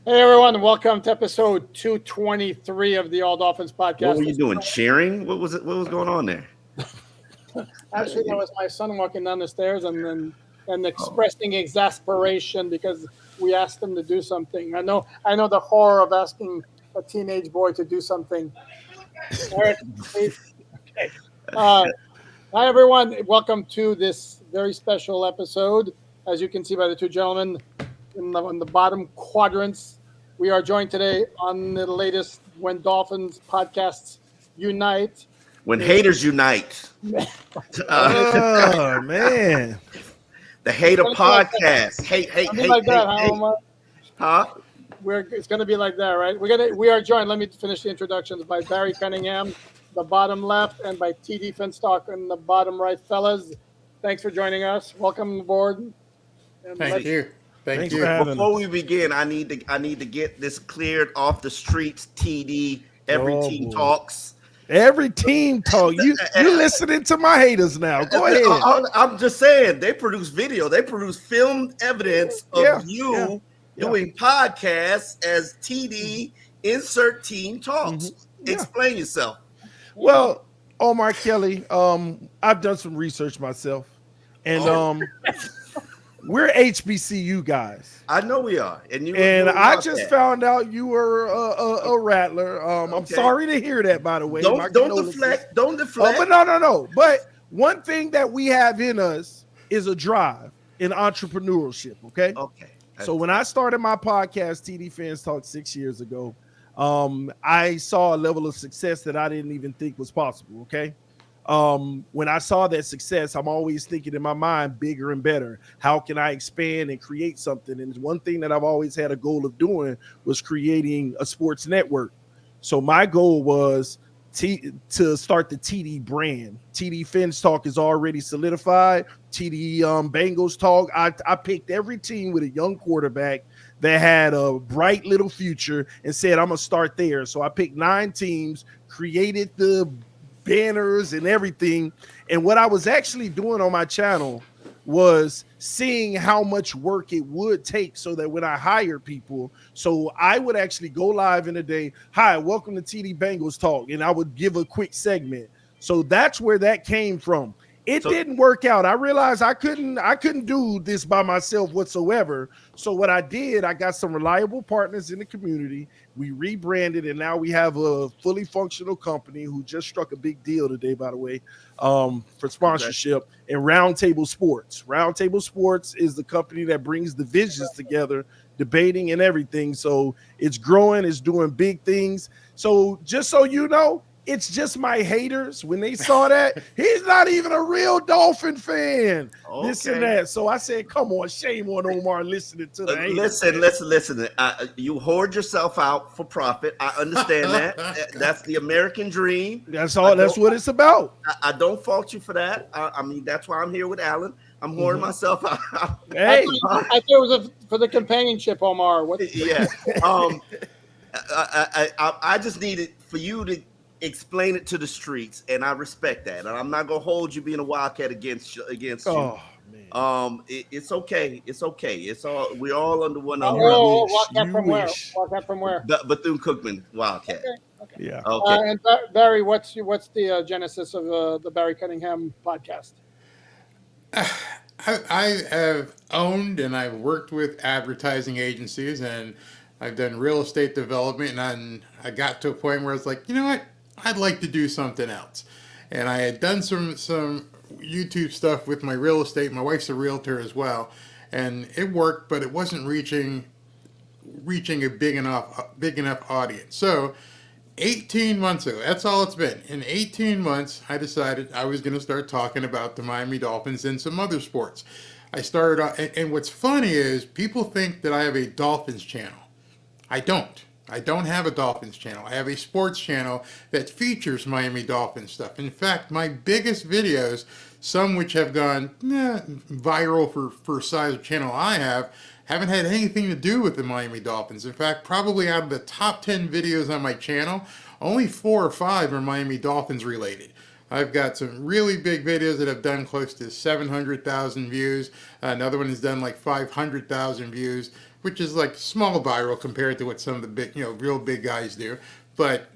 Hey everyone, welcome to episode 223 of the All Dolphins podcast. What were you doing? Cheering? What was it? What was going on there? Actually, that was my son walking down the stairs and Oh, expressing exasperation because we asked him to do something. I know the horror of asking a teenage boy to do something. Eric, please. Okay. Hi everyone, welcome to this very special episode. As you can see by the two gentlemen in the bottom quadrants, we are joined today on the latest When Dolphins podcasts unite. when haters unite, uh, Oh man. the hater It's gonna be like that. podcast. Hate, hate, Something hate, like hate, that, huh, hate. Omar? Huh? It's going to be like that, right? We are joined. Let me finish the introductions by Barry Cunningham, the bottom left, and by TD Finstock in the bottom right, fellas. Thanks for joining us. Welcome aboard. And Thank you. Thank Thanks you. for having Before us. we begin, I need to get this cleared off the streets. TD, every Oh, team boy. talks. Every team talk. You listening to my haters now. Go ahead. I'm just saying they produce video. They produce filmed evidence of Yeah, you yeah. doing podcasts as TD insert team talks. Yeah. Explain yourself. Well, Omar Kelly, I've done some research myself. And Oh. we're HBCU guys. I know we are, and I just found out you were a rattler. I'm Okay. sorry to hear that, by the way. My Don't condolences. deflect. Don't deflect. But no. But one thing that we have in us is a drive in entrepreneurship. Okay. Okay. So when I started my podcast, TD Fans Talk 6 years ago, I saw a level of success that I didn't even think was possible. Okay. When I saw that success, I'm always thinking in my mind, bigger and better. How can I expand and create something? And one thing that I've always had a goal of doing was creating a sports network. So my goal was to start the TD brand. TD Fans Talk is already solidified. TD Bengals Talk. I picked every team with a young quarterback that had a bright little future and said, I'm going to start there. So I picked 9 teams, created the banners and everything. And what I was actually doing on my channel was seeing how much work it would take so that when I hire people, so I would actually go live in a day. Hi, welcome to TD Bengals Talk. And I would give a quick segment. So that's where that came from. It didn't work out. I realized I couldn't do this by myself whatsoever. So what I did, I got some reliable partners in the community. We rebranded, and now we have a fully functional company who just struck a big deal today, by the way, for sponsorship. And Roundtable Sports. Roundtable Sports is the company that brings the visions together, debating and everything. So it's growing, it's doing big things. So just so you know, it's just my haters. When they saw that, he's not even a real Dolphin fan. Okay. This and that. So I said, come on, shame on Omar listening to the haters. Listen. You hoard yourself out for profit. I understand that. That's the American dream. That's all. That's what it's about. I don't fault you for that. I mean, that's why I'm here with Alan. I'm hoarding myself out. Hey, I thought it was for the companionship, Omar. Yeah. I just needed for you to explain it to the streets, and I respect that. And I'm not gonna hold you being a Wildcat against you. oh man. It's okay. It's okay. It's all. We're all under one Oh, umbrella. walk that You from where? wish. Walk that from where? Bethune-Cookman Wildcat. Okay. Yeah. Okay. And Barry, what's the genesis of the Barry Cunningham podcast? I have owned and I've worked with advertising agencies, and I've done real estate development, and I got to a point where I was like, you know what? I'd like to do something else. And I had done some YouTube stuff with my real estate. My wife's a realtor as well, and it worked, but it wasn't reaching a big enough audience. So 18 months ago, that's all it's been. In 18 months, I decided I was going to start talking about the Miami Dolphins and some other sports. I started off, and what's funny is people think that I have a Dolphins channel. I don't. I don't have a Dolphins channel. I have a sports channel that features Miami Dolphins stuff. In fact, my biggest videos, some which have gone viral for size of channel I have, haven't had anything to do with the Miami Dolphins. In fact, probably out of the top 10 videos on my channel, only 4 or 5 are Miami Dolphins related. I've got some really big videos that have done close to 700,000 views. Another one has done like 500,000 views, which is like small viral compared to what some of the big, real big guys do. But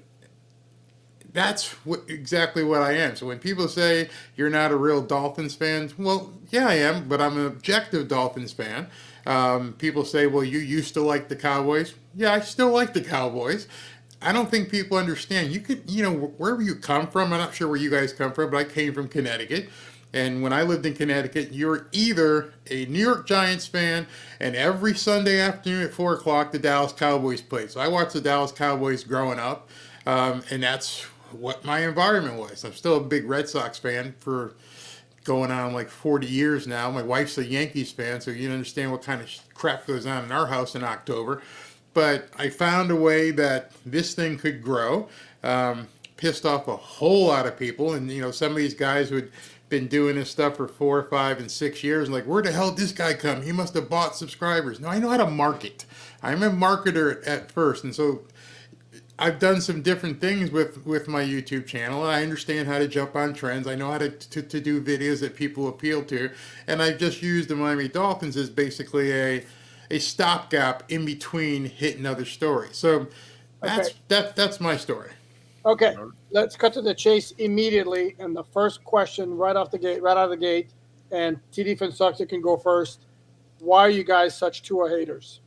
that's exactly what I am. So when people say you're not a real Dolphins fan, well, yeah, I am, but I'm an objective Dolphins fan. People say, well, you used to like the Cowboys. Yeah, I still like the Cowboys. I don't think people understand. You could, wherever you come from, I'm not sure where you guys come from, but I came from Connecticut. And when I lived in Connecticut, you're either a New York Giants fan, and every Sunday afternoon at 4 o'clock, the Dallas Cowboys played. So I watched the Dallas Cowboys growing up, and that's what my environment was. I'm still a big Red Sox fan for going on like 40 years now. My wife's a Yankees fan, so you understand what kind of crap goes on in our house in October. But I found a way that this thing could grow. Pissed off a whole lot of people, and some of these guys who had been doing this stuff for 4, 5, and 6 years, like, where the hell did this guy come? He must have bought subscribers. No, I know how to market. I'm a marketer at first, and so I've done some different things with my YouTube channel, and I understand how to jump on trends. I know how to do videos that people appeal to, and I've just used the Miami Dolphins as basically a stopgap in between hitting other stories. So that's my story. Okay, let's cut to the chase immediately. And the first question right out of the gate, and TD Finsucks can go first. Why are you guys such Tua haters?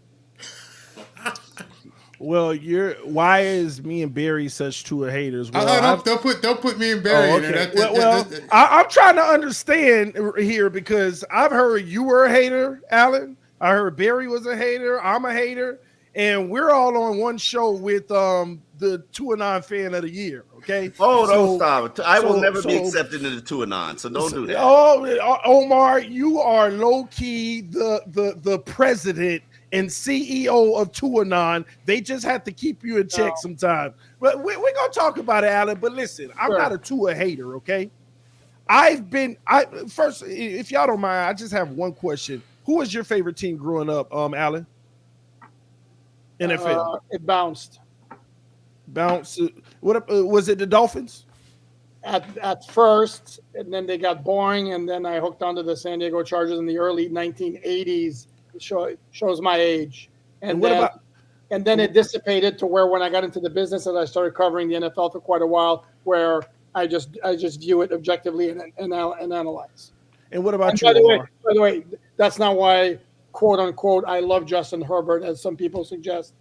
Well, why is me and Barry such Tua haters? Well, don't put me and Barry in there. I'm trying to understand here because I've heard you were a hater, Alan. I heard Barry was a hater. I'm a hater, and we're all on one show with the 2-9 fan of the year. Okay. Oh, don't stop. I will never be accepted into the 2-9, so don't do that. Oh, Omar, you are low key the president and CEO of 2-9. They just have to keep you in check sometime. But we're gonna talk about it, Alan. But listen, I'm not a Tua hater. Okay. First, if y'all don't mind, I just have one question. Who was your favorite team growing up, Alan? NFL. It bounced. What was it? The Dolphins? At first, and then they got boring, and then I hooked onto the San Diego Chargers in the early 1980s. It shows my age. And then it dissipated to where when I got into the business and I started covering the NFL for quite a while, where I just view it objectively and analyze. And what about you? By the way, that's not why, quote unquote, I love Justin Herbert, as some people suggest,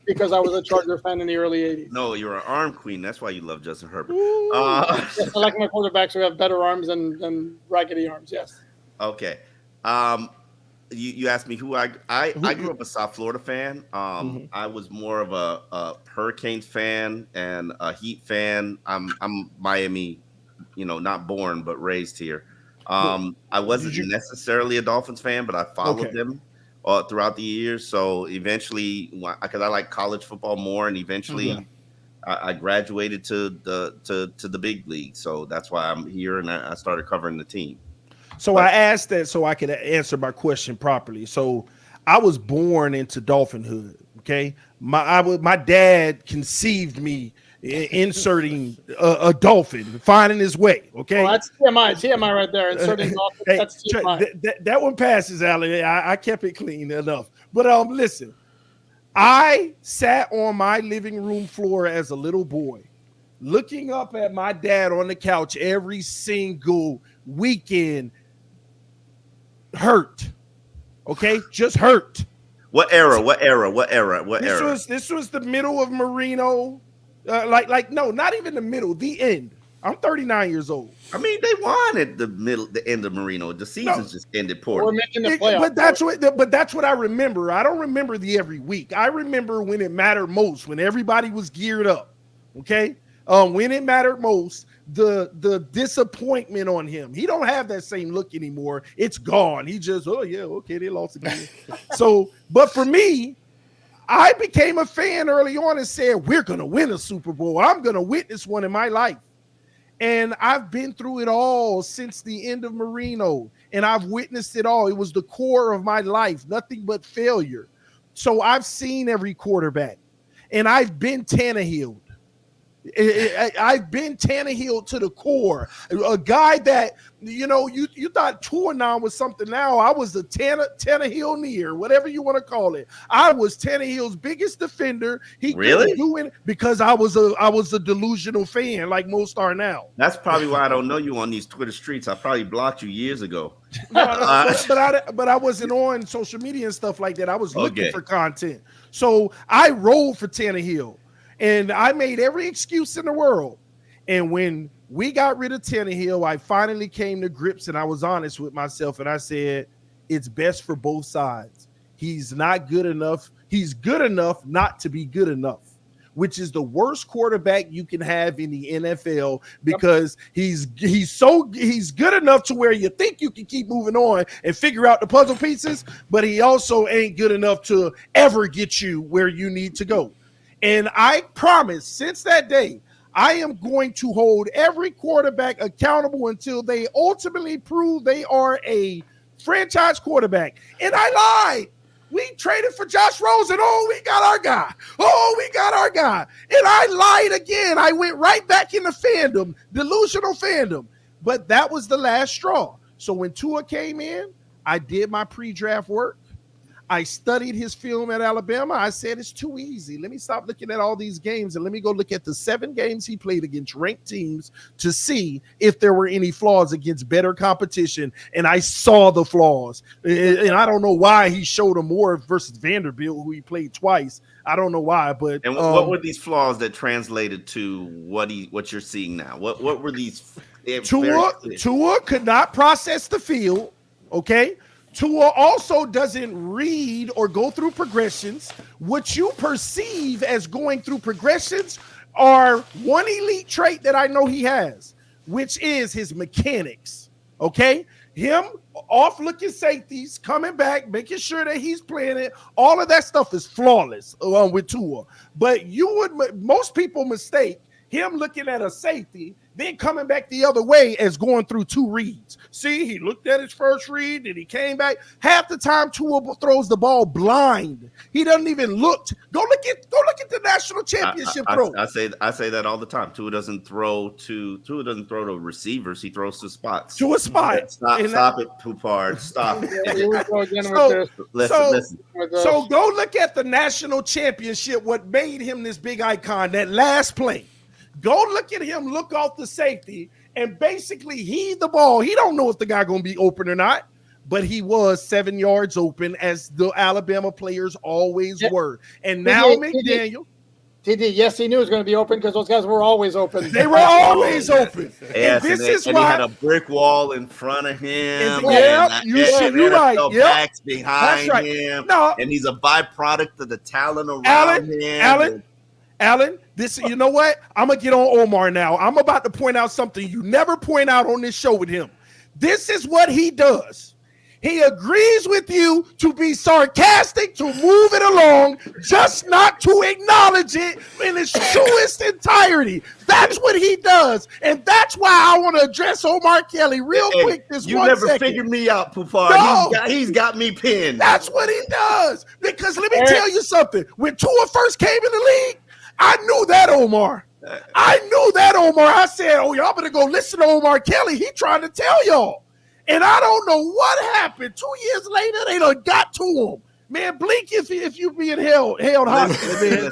because I was a Charger fan in the early 80s. No, you're an arm queen. That's why you love Justin Herbert. Yes, I like my quarterbacks who have better arms than raggedy arms. Yes. Okay. You asked me who I grew up a South Florida fan. I was more of a Hurricanes fan and a Heat fan. I'm Miami, not born but raised here. I wasn't necessarily a Dolphins fan, but I followed them throughout the years. So eventually, because I like college football more, and eventually I graduated to the big league. So that's why I'm here, and I started covering the team. So I asked that so I could answer my question properly. So I was born into Dolphinhood. Okay, my dad conceived me inserting a dolphin, finding his way. Okay, that's TMI. TMI right there. Inserting dolphin. That's TMI. That one passes, Alan. I kept it clean enough. But listen, I sat on my living room floor as a little boy, looking up at my dad on the couch every single weekend. Hurt. Okay, just hurt. What era? This was the middle of Marino. No, not even the middle, the end. I'm 39 years old. I mean, they won at the end of Marino. The season just ended poorly. We're making the playoffs. But that's what I remember. I don't remember the every week. I remember when it mattered most, when everybody was geared up. Okay, when it mattered most, the disappointment on him. He don't have that same look anymore. It's gone. He just, they lost again. But for me, I became a fan early on and said, we're going to win a Super Bowl. I'm going to witness one in my life. And I've been through it all since the end of Marino, and I've witnessed it all. It was the core of my life, nothing but failure. So I've seen every quarterback, and I've been Tannehill. I've been Tannehill to the core. A guy that, you thought Tuanon was something. Now I was the Tannehill near, whatever you want to call it. I was Tannehill's biggest defender. He Really? couldn't do it because I was a delusional fan, like most are now. That's probably why I don't know you on these Twitter streets. I probably blocked you years ago. But I wasn't on social media and stuff like that. I was looking for content. So I rolled for Tannehill. And I made every excuse in the world. And when we got rid of Tannehill, I finally came to grips and I was honest with myself. And I said, it's best for both sides. He's not good enough. He's good enough not to be good enough, which is the worst quarterback you can have in the NFL, because he's good enough to where you think you can keep moving on and figure out the puzzle pieces, but he also ain't good enough to ever get you where you need to go. And I promise, since that day, I am going to hold every quarterback accountable until they ultimately prove they are a franchise quarterback. And I lied. We traded for Josh Rosen. We got our guy. We got our guy. And I lied again. I went right back into fandom, delusional fandom. But that was the last straw. So when Tua came in, I did my pre-draft work. I studied his film at Alabama. I said, it's too easy. Let me stop looking at all these games and let me go look at the 7 games he played against ranked teams to see if there were any flaws against better competition. And I saw the flaws. And I don't know why he showed them more versus Vanderbilt, who he played twice. I don't know why, but and what were these flaws that translated to what you're seeing now? What were these? Tua could not process the field. Okay. Tua also doesn't read or go through progressions. What you perceive as going through progressions are one elite trait that I know he has, which is his mechanics. Okay? Him off-looking safeties, coming back, making sure that he's playing it. All of that stuff is flawless with Tua. But most people mistake him looking at a safety, then coming back the other way as going through 2 reads. See, he looked at his first read, then he came back. Half the time, Tua throws the ball blind. He doesn't even look. Go look at the national championship throw. I say that all the time. Tua doesn't throw to receivers. He throws to spots. To a spot. Stop it, Poupard. Stop it. Here we go again Listen. So go look at the national championship. What made him this big icon? That last play. Go look at him, look off the safety, and basically heave the ball. He don't know if the guy going to be open or not, but he was 7 yards open, as the Alabama players always were. And now McDaniel. TD, yes, he knew it was going to be open because those guys were always open. They were always open. Yes, and he had a brick wall in front of him. You're right. Backs behind him. No, and he's a byproduct of the talent around him. Alan, you know what? I'm going to get on Omar now. I'm about to point out something you never point out on this show with him. This is what he does. He agrees with you to be sarcastic, to move it along, just not to acknowledge it in its truest entirety. That's what he does. And that's why I want to address Omar Kelly real quick You never figured me out, Poupard. No. He's got me pinned. That's what he does. Because let me tell you something. When Tua first came in the league, I knew that, Omar. I said, y'all better go listen to Omar Kelly. He trying to tell y'all. And I don't know what happened. 2 years later, they done got to him. Man, blink if you being held hostage, man.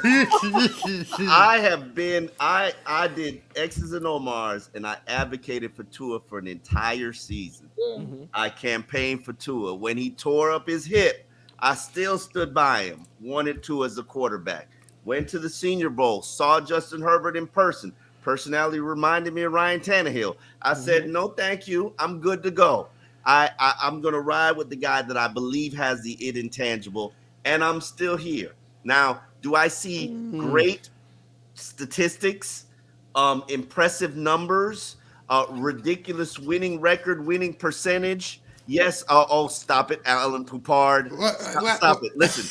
I did X's and Omar's, and I advocated for Tua for an entire season. Mm-hmm. I campaigned for Tua. When he tore up his hip, I still stood by him, wanted Tua as a quarterback. Went to the Senior Bowl, saw Justin Herbert in person. Personality reminded me of Ryan Tannehill. I said, no, thank you. I'm good to go. I'm going to ride with the guy that I believe has the it intangible, and I'm still here. Now, do I see great statistics, impressive numbers, ridiculous winning record, winning percentage? Yes. Stop it, Alan Poupard. Stop it. Listen.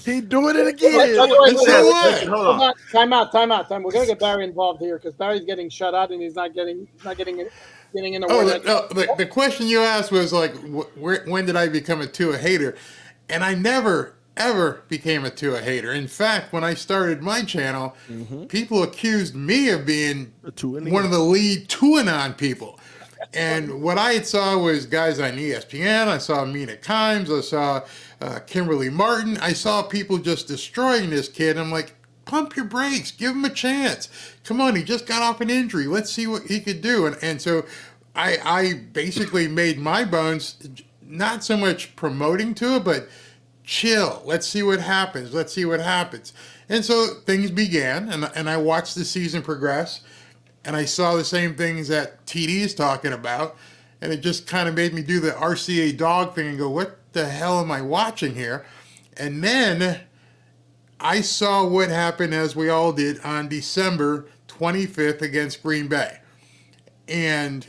He doing it again. Hold on. Time out. We're gonna get Barry involved here because Barry's getting shut out and he's not getting in the way. The question you asked was like, when did I become a Tua hater? And I never ever became a Tua hater. In fact, when I started my channel, people accused me of being one of the lead Tuanon people. And what I saw was guys on ESPN. I saw Mina Kimes. I saw Kimberly Martin. I saw people just destroying this kid. I'm like, pump your brakes. Give him a chance. Come on, he just got off an injury. Let's see what he could do. And so I basically made my bones not so much promoting to it, but chill. Let's see what happens. Let's see what happens. And so things began, and I watched the season progress, and I saw the same things that TD is talking about, and it just kind of made me do the RCA dog thing and go, what the hell am I watching here? And then I saw what happened, as we all did, on December 25th against Green Bay. And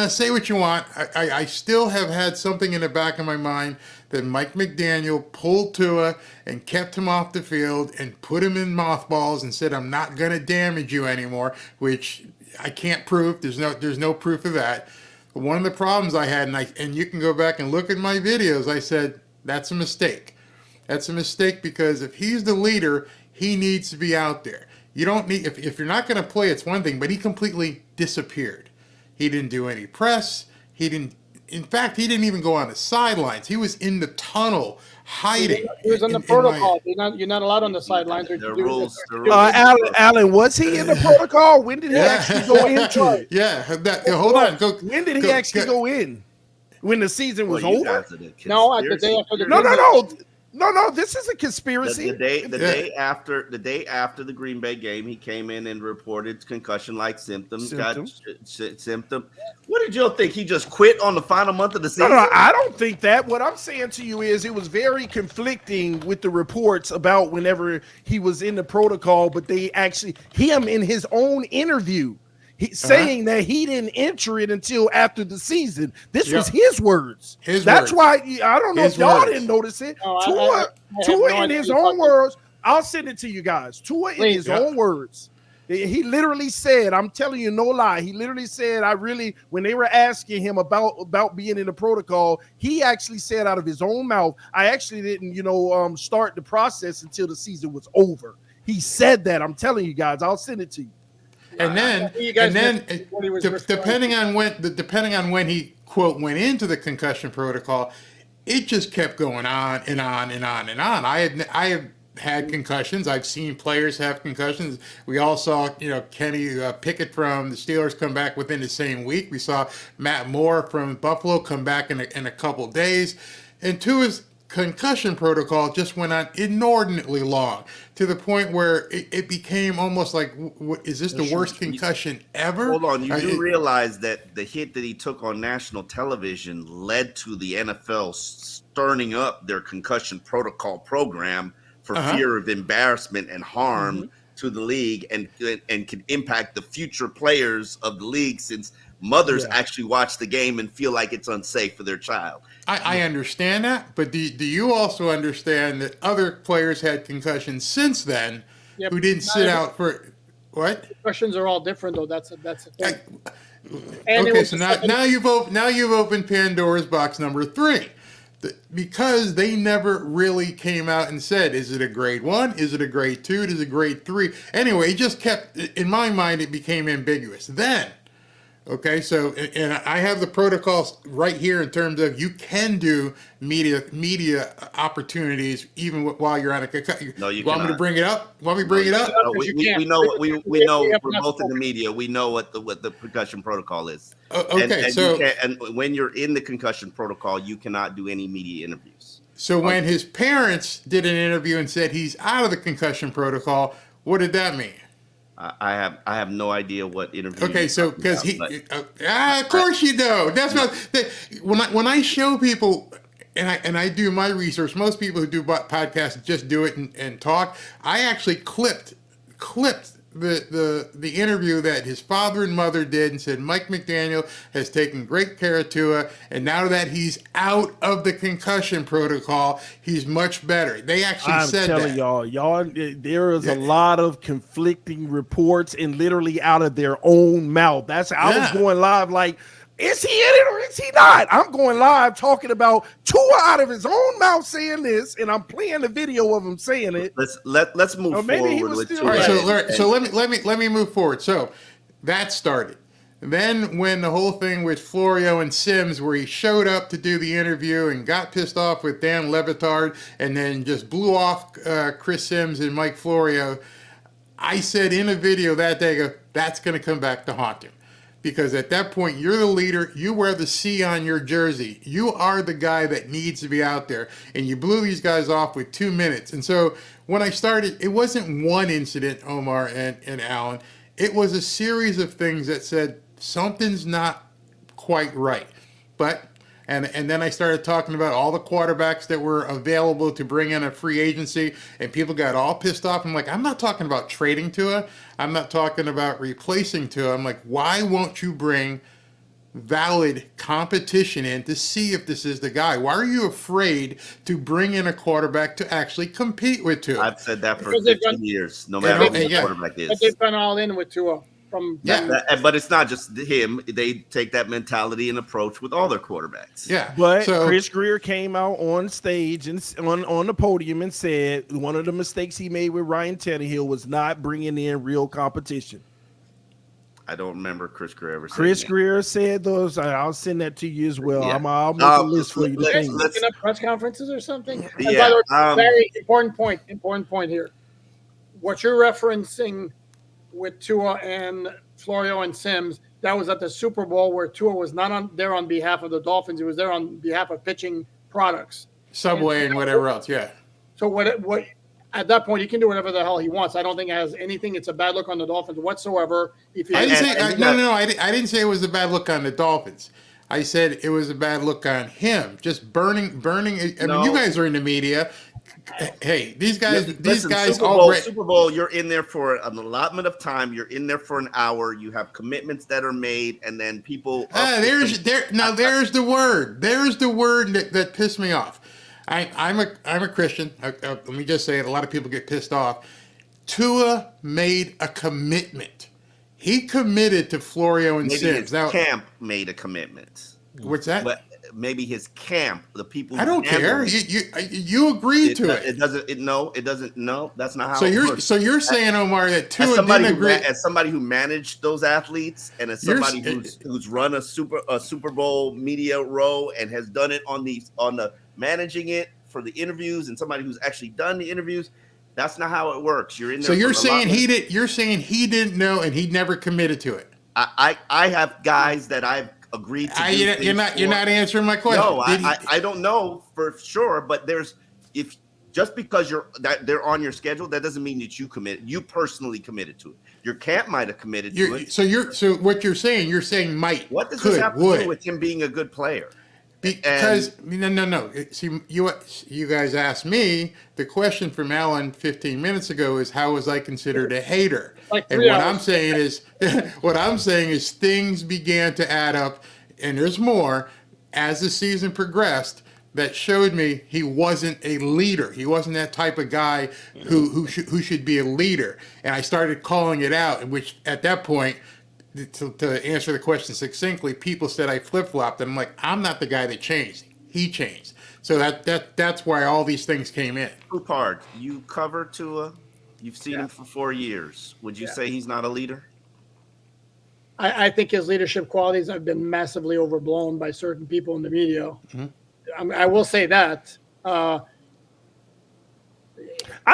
say what you want. I still have had something in the back of my mind that Mike McDaniel pulled Tua and kept him off the field and put him in mothballs and said, I'm not going to damage you anymore, which I can't prove. There's no proof of that. But one of the problems I had, and you can go back and look at my videos, I said, that's a mistake. That's a mistake because if he's the leader, he needs to be out there. You don't need, if you're not going to play, it's one thing, but he completely disappeared. He didn't do any press. In fact, he didn't even go on the sidelines. He was in the tunnel hiding. He was on the protocol. You're not allowed on the sidelines. There are rules. Alan, was he in the protocol? When did he actually go into it? Yeah. Hold on. When did he actually go in? When the season was over? No, the day after the No, this is a conspiracy. The day after the Green Bay game, he came in and reported concussion-like symptoms. Got symptom. What did you think? He just quit on the final month of the season? No, I don't think that. What I'm saying to you is it was very conflicting with the reports about whenever he was in the protocol, but they actually, him in his own interview, saying that he didn't enter it until after the season. This was his words. That's why I don't know if y'all didn't notice it. Tua in his own words. I'll send it to you guys. Tua in his own words. He literally said, I'm telling you no lie. He literally said, when they were asking him about being in the protocol, he actually said out of his own mouth, I actually didn't, start the process until the season was over. He said that. I'm telling you guys. I'll send it to you. And then, depending on when he quote went into the concussion protocol, it just kept going on and on and on and on. I have had concussions. I've seen players have concussions. We all saw, Kenny Pickett from the Steelers come back within the same week. We saw Matt Moore from Buffalo come back in a couple days, and Tua's concussion protocol just went on inordinately long to the point where it became almost like, is this the worst concussion ever? Hold on. You do realize that the hit that he took on national television led to the NFL stirring up their concussion protocol program for fear of embarrassment and harm to the league and can impact the future players of the league, since mothers actually watch the game and feel like it's unsafe for their child. I understand that, but do you also understand that other players had concussions since then who didn't sit out for what? Concussions are all different, though. That's a thing. Okay, so now you've opened Pandora's box number 3. Because they never really came out and said, is it a grade 1? Is it a grade 2? Is it a grade 3? Anyway, it just kept, in my mind, it became ambiguous. Then, okay, so, and I have the protocols right here in terms of you can do media opportunities even while you're on a concussion. No, you want me to bring it up? Want me to bring it up? No, we know we know we're both in the media. We know what the concussion protocol is. Okay, and when you're in the concussion protocol, you cannot do any media interviews. So when his parents did an interview and said he's out of the concussion protocol, what did that mean? I have no idea what interview. Okay, so because of course you know. That's what when I show people, and I do my research. Most people who do podcasts just do it and talk. I actually clipped the interview that his father and mother did and said Mike McDaniel has taken great care of Tua, and now that he's out of the concussion protocol, he's much better. They actually said that. I'm telling y'all, there is a lot of conflicting reports and literally out of their own mouth. I was going live like, Is he in it or is he not? I'm going live talking about Tua out of his own mouth saying this, and I'm playing the video of him saying it. Let's move Or maybe he forward was with still Tua. All right, right. so let me move forward. So that started. Then when the whole thing with Florio and Sims, where he showed up to do the interview and got pissed off with Dan Levitard, and then just blew off Chris Sims and Mike Florio, I said in a video that day, that's going to come back to haunt him. Because at that point, you're the leader. You wear the C on your jersey. You are the guy that needs to be out there. And you blew these guys off with 2 minutes. And so when I started, it wasn't one incident, Omar and Alan. It was a series of things that said something's not quite right. But and then I started talking about all the quarterbacks that were available to bring in a free agency, and people got all pissed off. I'm like, I'm not talking about trading Tua. I'm not talking about replacing Tua. I'm like, why won't you bring valid competition in to see if this is the guy? Why are you afraid to bring in a quarterback to actually compete with Tua? I've said that for Because they've 15 done- years, no matter who the yeah. quarterback But is. they've gone all in with Tua from But it's not just him. They take that mentality and approach with all their quarterbacks. Yeah. But so, Chris Greer came out on stage and on the podium and said one of the mistakes he made with Ryan Tannehill was not bringing in real competition. I don't remember Chris Greer ever saying Chris that. Greer said those. I'll send that to you as well. Yeah. I'll make a list for you to let's- think. let's- Looking up press conferences or something. And Yeah, by the way, very important point here. What you're referencing with Tua and Florio and Sims, that was at the Super Bowl where Tua was not there on behalf of the Dolphins. He was there on behalf of pitching products. Subway and whatever else. Yeah. So what at that point, he can do whatever the hell he wants. I don't think it has anything. It's a bad look on the Dolphins whatsoever. If he I didn't say I didn't say it was a bad look on the Dolphins. I said it was a bad look on him. Just burning. I mean, you guys are in the media. Hey, these guys Super Bowl, you're in there for an allotment of time. You're in there for an hour. You have commitments that are made, and then people. There's the word. There's the word that pissed me off. I'm a Christian. Let me just say it. A lot of people get pissed off. Tua made a commitment. He committed to Florio and maybe Sims. His camp made a commitment. What's that? But maybe his camp, the people. I don't care. You agreed to it. It doesn't. It doesn't. No, that's not how. So you're saying, Omar, that Tua didn't agree. As somebody who managed those athletes, and as somebody who's run a Super Bowl media row and has done it on the managing it for the interviews, and somebody who's actually done the interviews. That's not how it works. You're in there. So you're saying he did. You're saying he didn't know and he never committed to it. I have guys that I've agreed to. You're not answering my question. No, I don't know for sure, but just because they're on your schedule, that doesn't mean that you personally committed to it. Your camp might have committed to it. So what you're saying might. What does this have to do with him being a good player? Because no. See, you guys asked me the question from Alan 15 minutes ago is how was I considered a hater? And what I'm saying is things began to add up, and there's more as the season progressed that showed me he wasn't a leader. He wasn't that type of guy who should be a leader. And I started calling it out, which at that point. To answer the question succinctly, people said I flip-flopped, and I'm like, I'm not the guy that changed. He changed. So that's why all these things came in. Poupard, you cover Tua. You've seen him for 4 years. Would you say he's not a leader? I think his leadership qualities have been massively overblown by certain people in the media. Mm-hmm. I will say that. I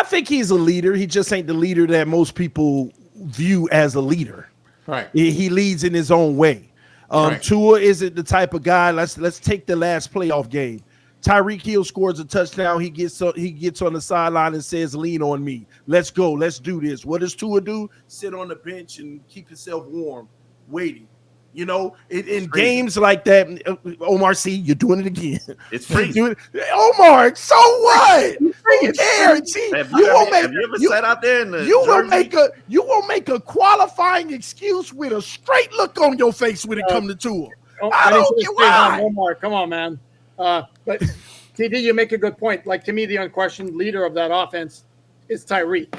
think he's a leader. He just ain't the leader that most people view as a leader. Right. He leads in his own way. Right. Tua isn't the type of guy. Let's take the last playoff game. Tyreek Hill scores a touchdown. He gets on the sideline and says, "Lean on me. Let's go. Let's do this." What does Tua do? Sit on the bench and keep himself warm, waiting. You know, in games like that, Omar, see, you're doing it again. It's freezing. Omar, so what? Who cares? See, have you ever sat out there in the you will make a qualifying excuse with a straight look on your face when it comes to Tua. I don't get why. Omar, come on, man. But TD, you make a good point. Like, to me, the unquestioned leader of that offense is Tyreek.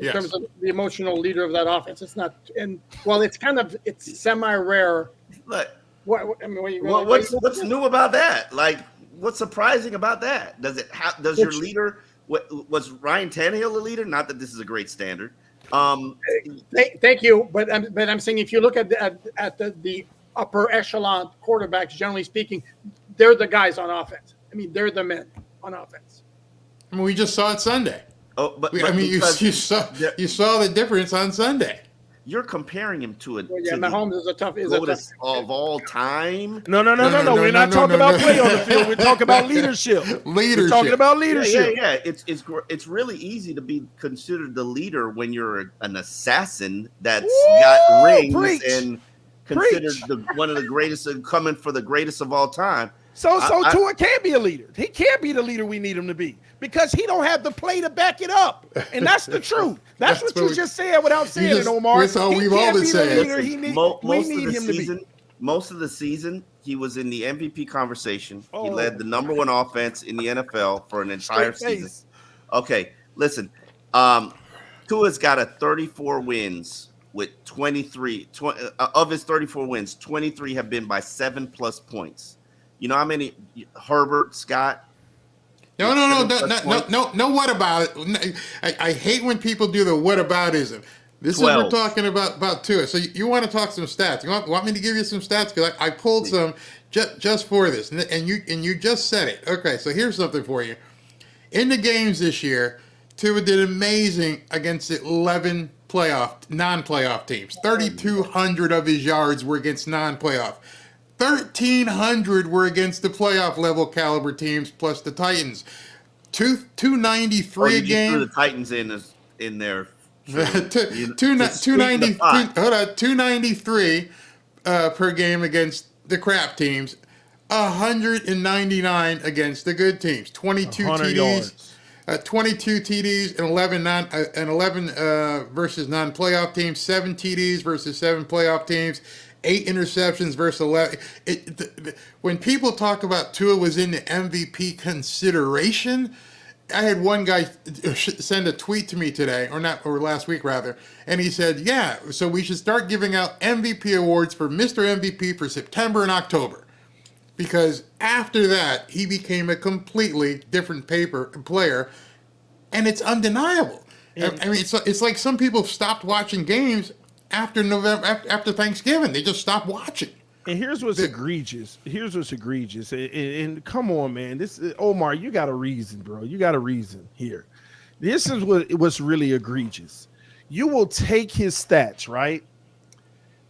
In terms of the emotional leader of that offense. It's not, and well, it's semi-rare I mean, what are you gonna, What's new about that? Like, what's surprising about that? Does your leader? Was Ryan Tannehill a leader? Not that this is a great standard. Thank you, but I'm saying if you look at the upper echelon quarterbacks, generally speaking, they're the guys on offense. I mean, they're the men on offense. I mean, we just saw it Sunday. Oh, but I mean, you saw the difference on Sunday. You're comparing him to Mahomes is a tough of all time. No. We're not talking about play on the field. We're talking about leadership. We're talking about leadership. Yeah. It's really easy to be considered the leader when you're an assassin that's got rings and considered one of the greatest, coming for the greatest of all time. So Tua can't be a leader. He can't be the leader we need him to be because he don't have the play to back it up. And that's the truth. That's what you just said without saying it, Omar. That's all we've all been saying. Most of the season, he was in the MVP conversation. He led the number one offense in the NFL for an entire season. Okay, listen. Tua's got a 34 wins with 23 of his 34 wins, 23 have been by 7+ points. You know how many? Herbert, Scott. No. What about it? I hate when people do the what aboutism. This 12. Is what we're talking about Tua. So you want to talk some stats? You want me to give you some stats? Because I pulled some just for this, and you just said it. Okay, so here's something for you. In the games this year, Tua did amazing against 11 non-playoff teams. 3,200 of his yards were against non-playoff. 1,300 were against the playoff level caliber teams, plus the Titans. 293 a game. Threw the Titans in there. 293 per game against the crap teams. 199 against the good teams. 22 TDs. 22 TDs and 11 versus non-playoff teams. 7 TDs versus 7 playoff teams. 8 interceptions versus 11. When people talk about Tua was in the MVP consideration, I had one guy send a tweet to me today, or last week rather, and he said, "Yeah, so we should start giving out MVP awards for Mr. MVP for September and October, because after that he became a completely different player, and it's undeniable." I mean, it's like some people stopped watching games after Thanksgiving. They just stopped watching. And here's what's egregious. And come on, man. Omar, you got a reason, bro. You got a reason here. This is what's really egregious. You will take his stats, right?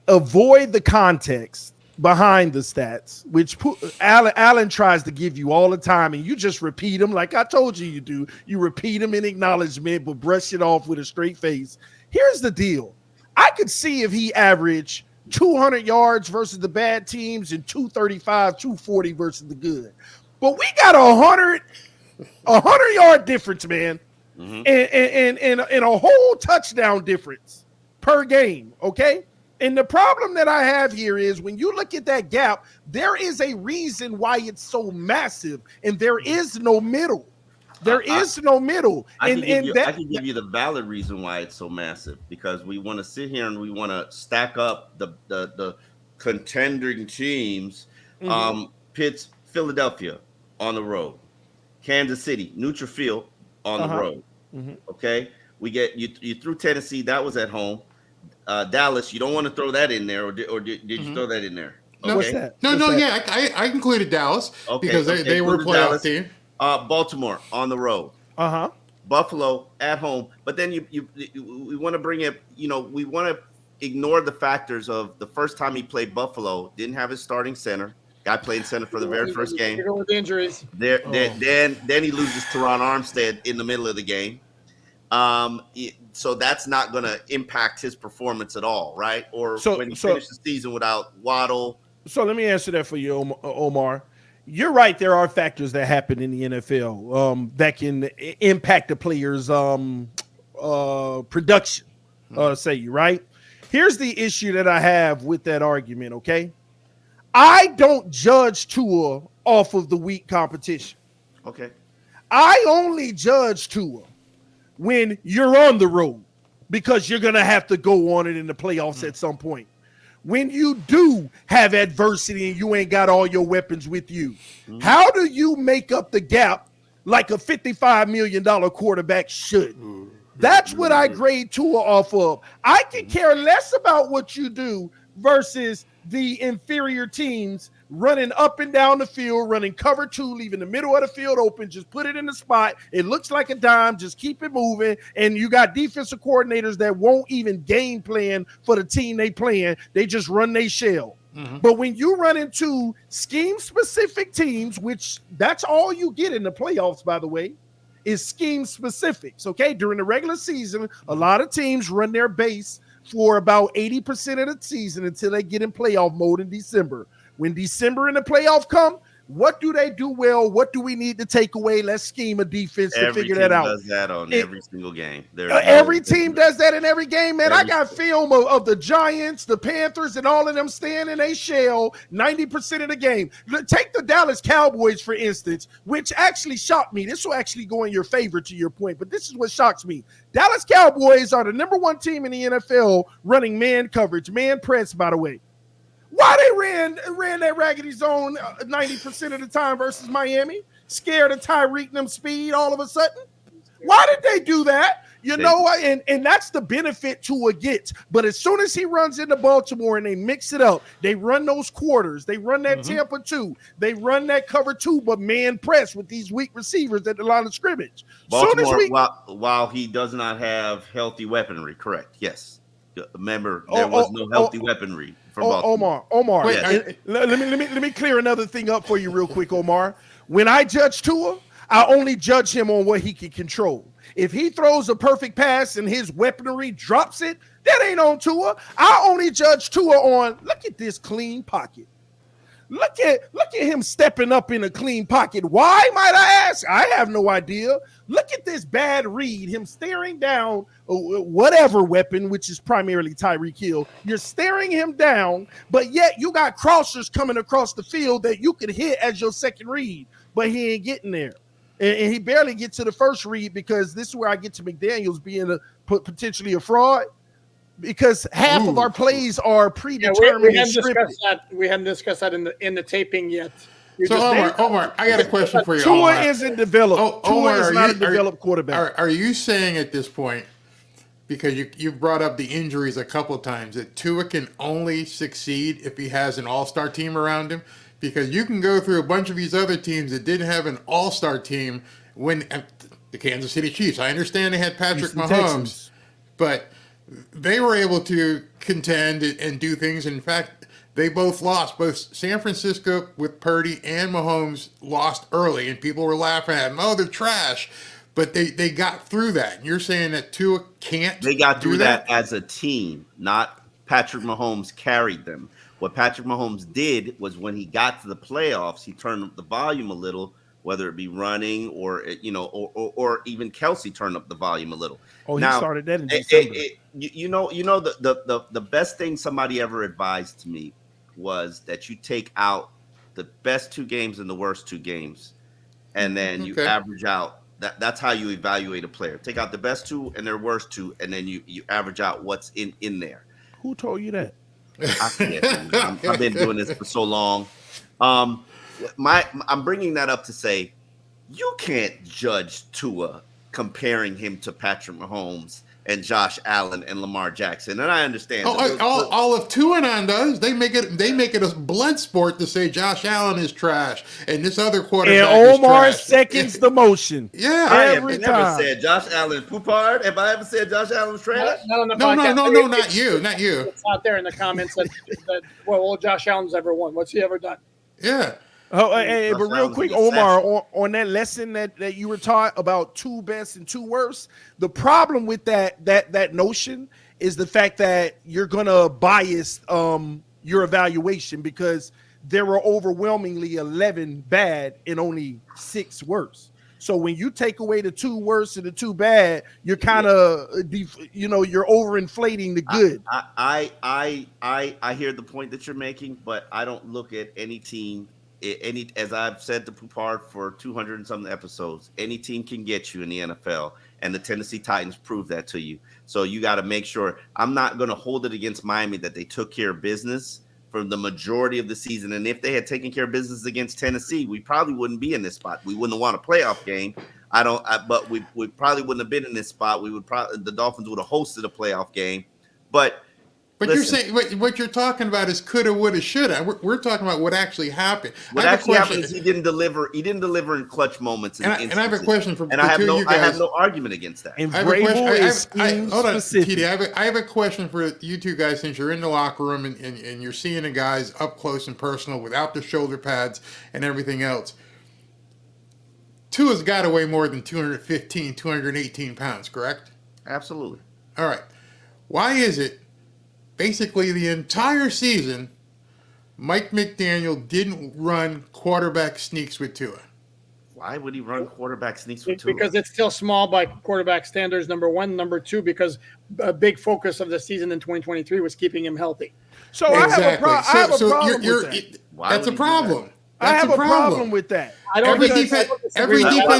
Avoid the context behind the stats, which Alan tries to give you all the time, and you just repeat them like I told you do. You repeat them in acknowledgement, but brush it off with a straight face. Here's the deal. I could see if he averaged 200 yards versus the bad teams and 235, 240 versus the good. But we got a 100-yard difference, man, and a whole touchdown difference per game, okay? And the problem that I have here is when you look at that gap, there is a reason why it's so massive, and there is no middle. I can give you the valid reason why it's so massive, because we want to sit here and we want to stack up the contending teams. Pitts, Philadelphia on the road, Kansas City, neutral field on the road. Okay, we get you through Tennessee. That was at home. Dallas, you don't want to throw that in there, or did you throw that in there? Okay. What's that? Yeah, I included Dallas because they were a playoff team. Baltimore on the road. Buffalo at home. But then we want to bring it, we want to ignore the factors of the first time he played Buffalo, didn't have his starting center. Guy played center for the very first game. With injuries. Then he loses Teron Armstead in the middle of the game. So that's not going to impact his performance at all, right? Or when he finished the season without Waddle. So let me answer that for you, Omar. You're right. There are factors that happen in the NFL that can impact the player's production. Right? Here's the issue that I have with that argument, okay? I don't judge Tua off of the weak competition. Okay. I only judge Tua when you're on the road, because you're going to have to go on it in the playoffs at some point. when you do have adversity and you ain't got all your weapons with you, Mhm. how do you make up the gap like a $55 million quarterback should? That's what I grade Tua off of. I can care less about what you do versus the inferior teams running up and down the field, running cover two, leaving the middle of the field open, just put it in the spot. It looks like a dime, just keep it moving. And you got defensive coordinators that won't even game plan for the team they playing. They just run their shell. But when you run into scheme-specific teams, which that's all you get in the playoffs, by the way, is scheme specifics. Okay, during the regular season, a lot of teams run their base for about 80% of the season until they get in playoff mode in December. When December and the playoff come, what do they do well? What do we need to take away? Let's scheme a defense to figure that out. Does that on every single game. Every team does that in every game, man. I got film of the Giants, the Panthers, and all of them staying in a shell 90% of the game. Take the Dallas Cowboys, for instance, which actually shocked me. This will actually go in your favor, to your point, but this is what shocks me. Dallas Cowboys are the number one team in the NFL running man coverage, man press, by the way. Why they ran that raggedy zone 90% of the time versus Miami? Scared of Tyreek and them speed all of a sudden? Why did they do that? You know what? And that's the benefit Tua gets. But as soon as he runs into Baltimore and they mix it up, they run those quarters, they run that Tampa 2, they run that cover 2, but man press with these weak receivers at the line of scrimmage. Baltimore, while he does not have healthy weaponry, correct? Yes. Remember, there was no healthy weaponry from Baltimore. Omar. Wait, let me clear another thing up for you real quick, Omar. When I judge Tua, I only judge him on what he can control. If he throws a perfect pass and his weaponry drops it, that ain't on Tua. I only judge Tua on, look at this clean pocket. Look at him stepping up in a clean pocket. Why, might I ask? I have no idea. Look at this bad read, him staring down whatever weapon, which is primarily Tyreek Hill. You're staring him down, but yet you got crossers coming across the field that you could hit as your second read, but he ain't getting there. And he barely gets to the first read, because this is where I get to McDaniels being potentially a fraud, because half of our plays are predetermined. We hadn't discussed that in the taping yet. Omar, I got a question for you. Tua isn't developed. Tua is not a developed quarterback. Are you saying at this point, because you've brought up the injuries a couple of times, that Tua can only succeed if he has an all-star team around him? Because you can go through a bunch of these other teams that didn't have an all-star team when the Kansas City Chiefs. I understand they had Patrick Mahomes, Texans. but they were able to contend and do things. In fact, they both lost. Both San Francisco with Purdy and Mahomes lost early, and people were laughing at them. Oh, they're trash. But they got through that. And you're saying that Tua can't. They got through that as a team, not Patrick Mahomes carried them. What Patrick Mahomes did was, when he got to the playoffs, he turned up the volume a little, whether it be running or even Kelsey turned up the volume a little. Oh, he started that in December. The best thing somebody ever advised to me was that you take out the best two games and the worst two games, and then you average out. That's how you evaluate a player. Take out the best two and their worst two, and then you average out what's in there. Who told you that? I've been doing this for so long. I'm bringing that up to say you can't judge Tua comparing him to Patrick Mahomes and Josh Allen and Lamar Jackson. And I understand. All of Tuanon does. They make it a blood sport to say Josh Allen is trash and this other quarterback and Omar is trash. seconds the motion. Yeah, I have never said Josh Allen poopard. Have I ever said Josh Allen's trash? No, not you. It's out there in the comments that Josh Allen's ever won. What's he ever done? Yeah. Oh, hey, but real quick, Omar, on that lesson that you were taught about two best and two worst, the problem with that notion is the fact that you're gonna bias your evaluation, because there were overwhelmingly 11 bad and only 6 worse. So when you take away the 2 worst and the 2 bad, you're kind of you're overinflating the good. I hear the point that you're making, but I don't look at any team any, as I've said to Poupard for 200 and something episodes, any team can get you in the NFL, and the Tennessee Titans proved that to you. So you got to make sure. I'm not going to hold it against Miami that they took care of business for the majority of the season. And if they had taken care of business against Tennessee, we probably wouldn't be in this spot. We wouldn't have won a playoff game. But we probably wouldn't have been in this spot. The Dolphins would have hosted a playoff game. But listen, you're saying what you're talking about is coulda, woulda, shoulda. We're talking about what actually happened. What actually happened is he didn't deliver. He didn't deliver in clutch moments. And I have a question for and I have no argument against that. And I have a question. Hold on, TD. I have a question for you two guys. Since you're in the locker room and you're seeing the guys up close and personal without the shoulder pads and everything else, Tua's got to weigh more than 215, 218 pounds, correct? Absolutely. All right. Why is it basically the entire season Mike McDaniel didn't run quarterback sneaks with Tua? Why would he run quarterback sneaks with Tua? Because it's still small by quarterback standards, number one. Number two, because a big focus of the season in 2023 was keeping him healthy. So exactly. I have a problem with that. That's a problem. I have a problem with that. Every defensive.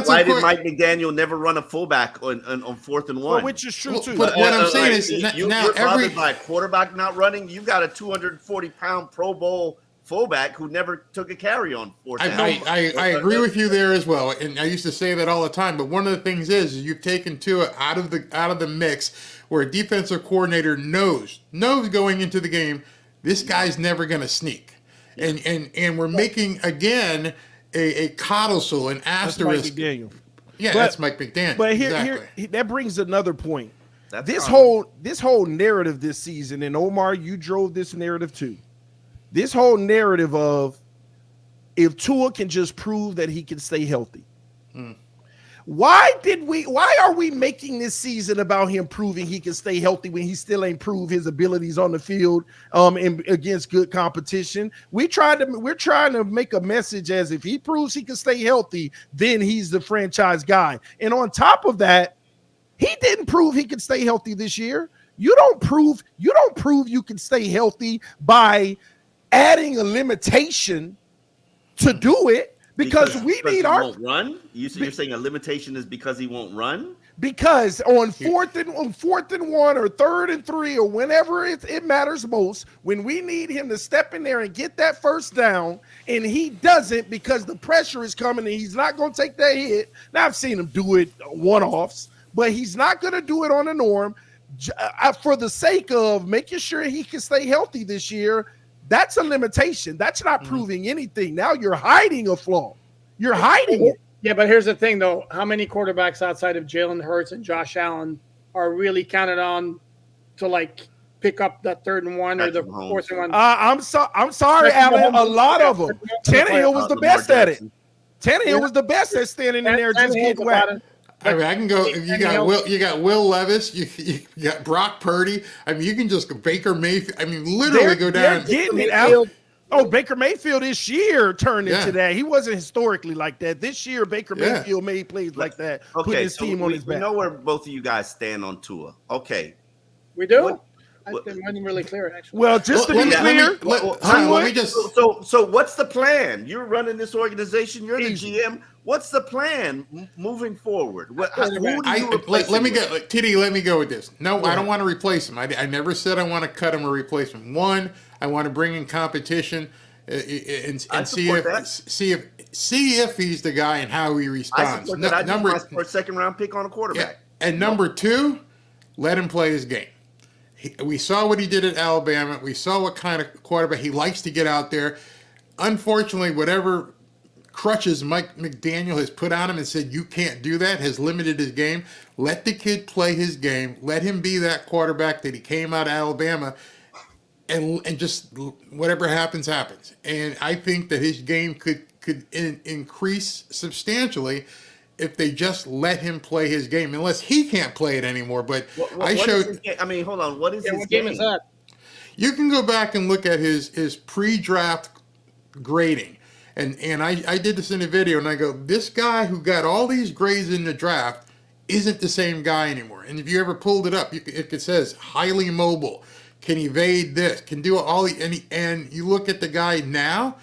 Why did Mike McDaniel never run a fullback on 4th and 1? Well, which is true too. But what I'm saying is now every by quarterback not running, you got a 240-pound Pro Bowl fullback who never took a carry on 4th down. I agree with you there as well, and I used to say that all the time. But one of the things is you've taken Tua out of the mix, where a defensive coordinator knows going into the game, this guy's never going to sneak. And we're making again a codicil, an asterisk. That's Mike McDaniel. Yeah, that's Mike McDaniel. But here that brings another point. This whole narrative this season, and Omar, you drove this narrative too. This whole narrative of if Tua can just prove that he can stay healthy. Why are we making this season about him proving he can stay healthy when he still ain't proved his abilities on the field and against good competition? We're trying to make a message as if he proves he can stay healthy, then he's the franchise guy. And on top of that, he didn't prove he could stay healthy this year. You don't prove you can stay healthy by adding a limitation to do it. Because we need our won't run. You're saying a limitation is because he won't run? Because on fourth and 1 or 3rd and 3 or whenever it matters most, when we need him to step in there and get that first down, and he doesn't because the pressure is coming and he's not going to take that hit. Now I've seen him do it one-offs, but he's not going to do it on the norm. For the sake of making sure he can stay healthy this year, that's a limitation. That's not proving anything. Now you're hiding a flaw. You're hiding it. Yeah, but here's the thing, though. How many quarterbacks outside of Jalen Hurts and Josh Allen are really counted on to pick up that 3rd and 1 or the 4th and 1? I'm sorry, Alan. A lot of them. Tannehill was the best at it. Tannehill was the best at standing in there just getting wet. I mean, I can go. You got Will Levis. You got Brock Purdy. I mean, you can just Baker Mayfield. I mean, literally go down. Getting it out. Oh, Baker Mayfield this year turned into that. He wasn't historically like that. This year, Baker Mayfield made plays like that. Okay, put his team on his back. We know where both of you guys stand on Tua. Okay, we do. I wasn't really clear, actually. Well, just to be clear, let me just. So what's the plan? You're running this organization. You're the GM. What's the plan moving forward? Let me go, TD. Let me go with this. No, I don't want to replace him. I never said I want to cut him or replace him. One, I want to bring in competition and see if he's the guy and how he responds. Number for a 2nd round pick on a quarterback. Yeah. And number 2, let him play his game. We saw what he did at Alabama. We saw what kind of quarterback he likes to get out there. Unfortunately, whatever crutches Mike McDaniel has put on him and said you can't do that has limited his game. Let the kid play his game. Let him be that quarterback that he came out of Alabama, and just whatever happens, happens. And I think that his game could increase substantially if they just let him play his game, unless he can't play it anymore. But hold on. What is his game? Is that? You can go back and look at his pre-draft grading. And I did this in a video, and I go, this guy who got all these grades in the draft isn't the same guy anymore. And if you ever pulled it up, it says highly mobile, can evade this, can do all the, and you look at the guy now,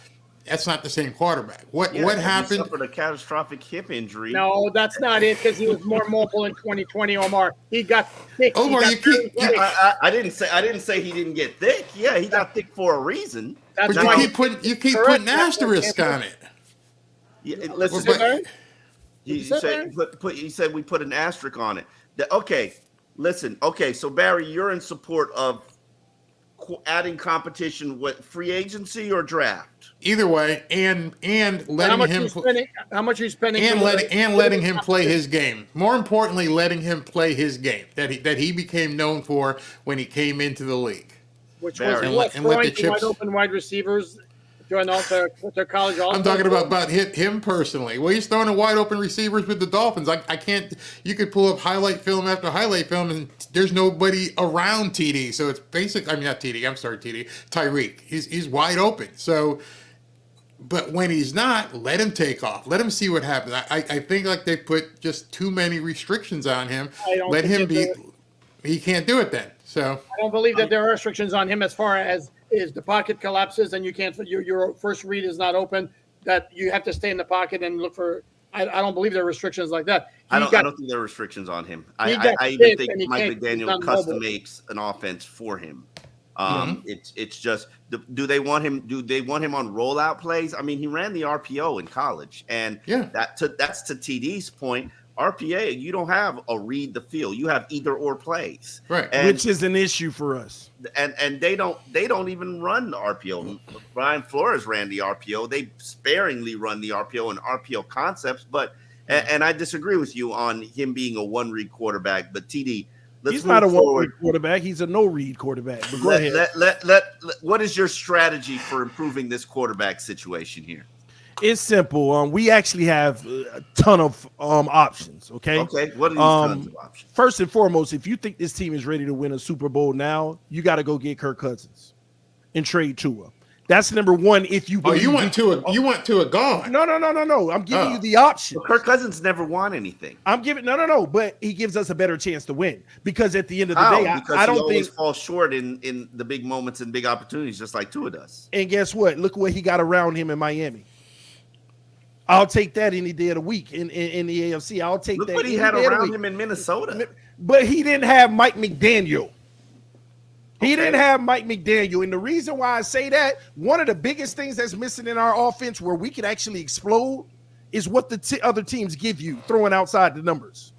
that's not the same quarterback. What Yeah, happened? He suffered a catastrophic hip injury. No, that's not it, because he was more mobile in 2020, Omar. He got thick. Omar, He you got keep very thick. I didn't say he didn't get thick. Yeah, he got thick for a reason. That's but why you keep correct. putting asterisk on it. Yeah, What'd you listen, say, Barry? you say, said you said we put an asterisk on it. Okay, listen. Okay, so Barry, you're in support of adding competition with free agency or draft? Either way, and letting him how much are you spending and letting him play his game. More importantly, letting him play his game that he became known for when he came into the league. Which Barry. was And let the chips. wide open wide receivers during their college. I'm talking about him personally. Well, he's throwing a wide open receivers with the Dolphins. I can't. You could pull up highlight film after highlight film, and there's nobody around TD. So it's basic. I mean, not TD. I'm sorry, TD. Tyreek. He's wide open. So, but when he's not, let him take off. Let him see what happens. I think like they put just too many restrictions on him. Let him be. He can't do it then. So I don't believe that there are restrictions on him as far as is the pocket collapses and you can't. Your first read is not open. That you have to stay in the pocket and look for. I don't believe there are restrictions like that. I don't think there are restrictions on him. I even think Mike McDaniel custom makes an offense for him. It's just do they want him? Do they want him on rollout plays? I mean, he ran the RPO in college, and that's to TD's point. RPA, you don't have a read the field. You have either or plays, right? And, which is an issue for us. And they don't even run the RPO. Brian Flores ran the RPO. They sparingly run the RPO and RPO concepts, but and I disagree with you on him being a one read quarterback. But TD, he's not a one read quarterback. He's a no read quarterback. But go ahead. What is your strategy for improving this quarterback situation here? It's simple. We actually have a ton of options. Okay. Okay. What are these tons of options? First and foremost, if you think this team is ready to win a Super Bowl now, you got to go get Kirk Cousins and trade Tua. That's number one. If you you want Tua gone? No. I'm giving you the option. Well, Kirk Cousins never won anything. I'm giving no. But he gives us a better chance to win because at the end of the day, I don't think fall short in the big moments and big opportunities, just like Tua does. And guess what? Look what he got around him in Miami. I'll take that any day of the week in the AFC. I'll take that. Look what he had around him in Minnesota. But he didn't have Mike McDaniel. He didn't have Mike McDaniel. And the reason why I say that, one of the biggest things that's missing in our offense where we could actually explode is what the other teams give you, throwing outside the numbers.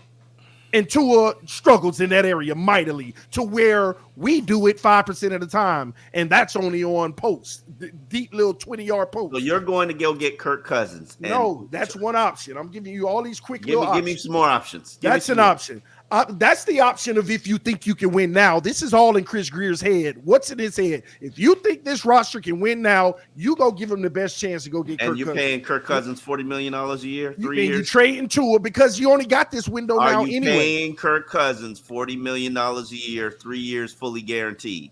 And Tua struggles in that area mightily to where we do it 5% of the time, and that's only on posts, deep little 20-yard posts. So you're going to go get Kirk Cousins? No, that's one option. I'm giving you all these quick give options. Me some more options. That's an option. That's the option of if you think you can win now. This is all in Chris Greer's head. What's in his head? If you think this roster can win now, you go give him the best chance to go get Kirk Cousins. And you're paying Kirk Cousins $40 million a year, 3 years? You're trading Tua because you only got this window now anyway. Are you paying Kirk Cousins $40 million a year, 3 years fully guaranteed?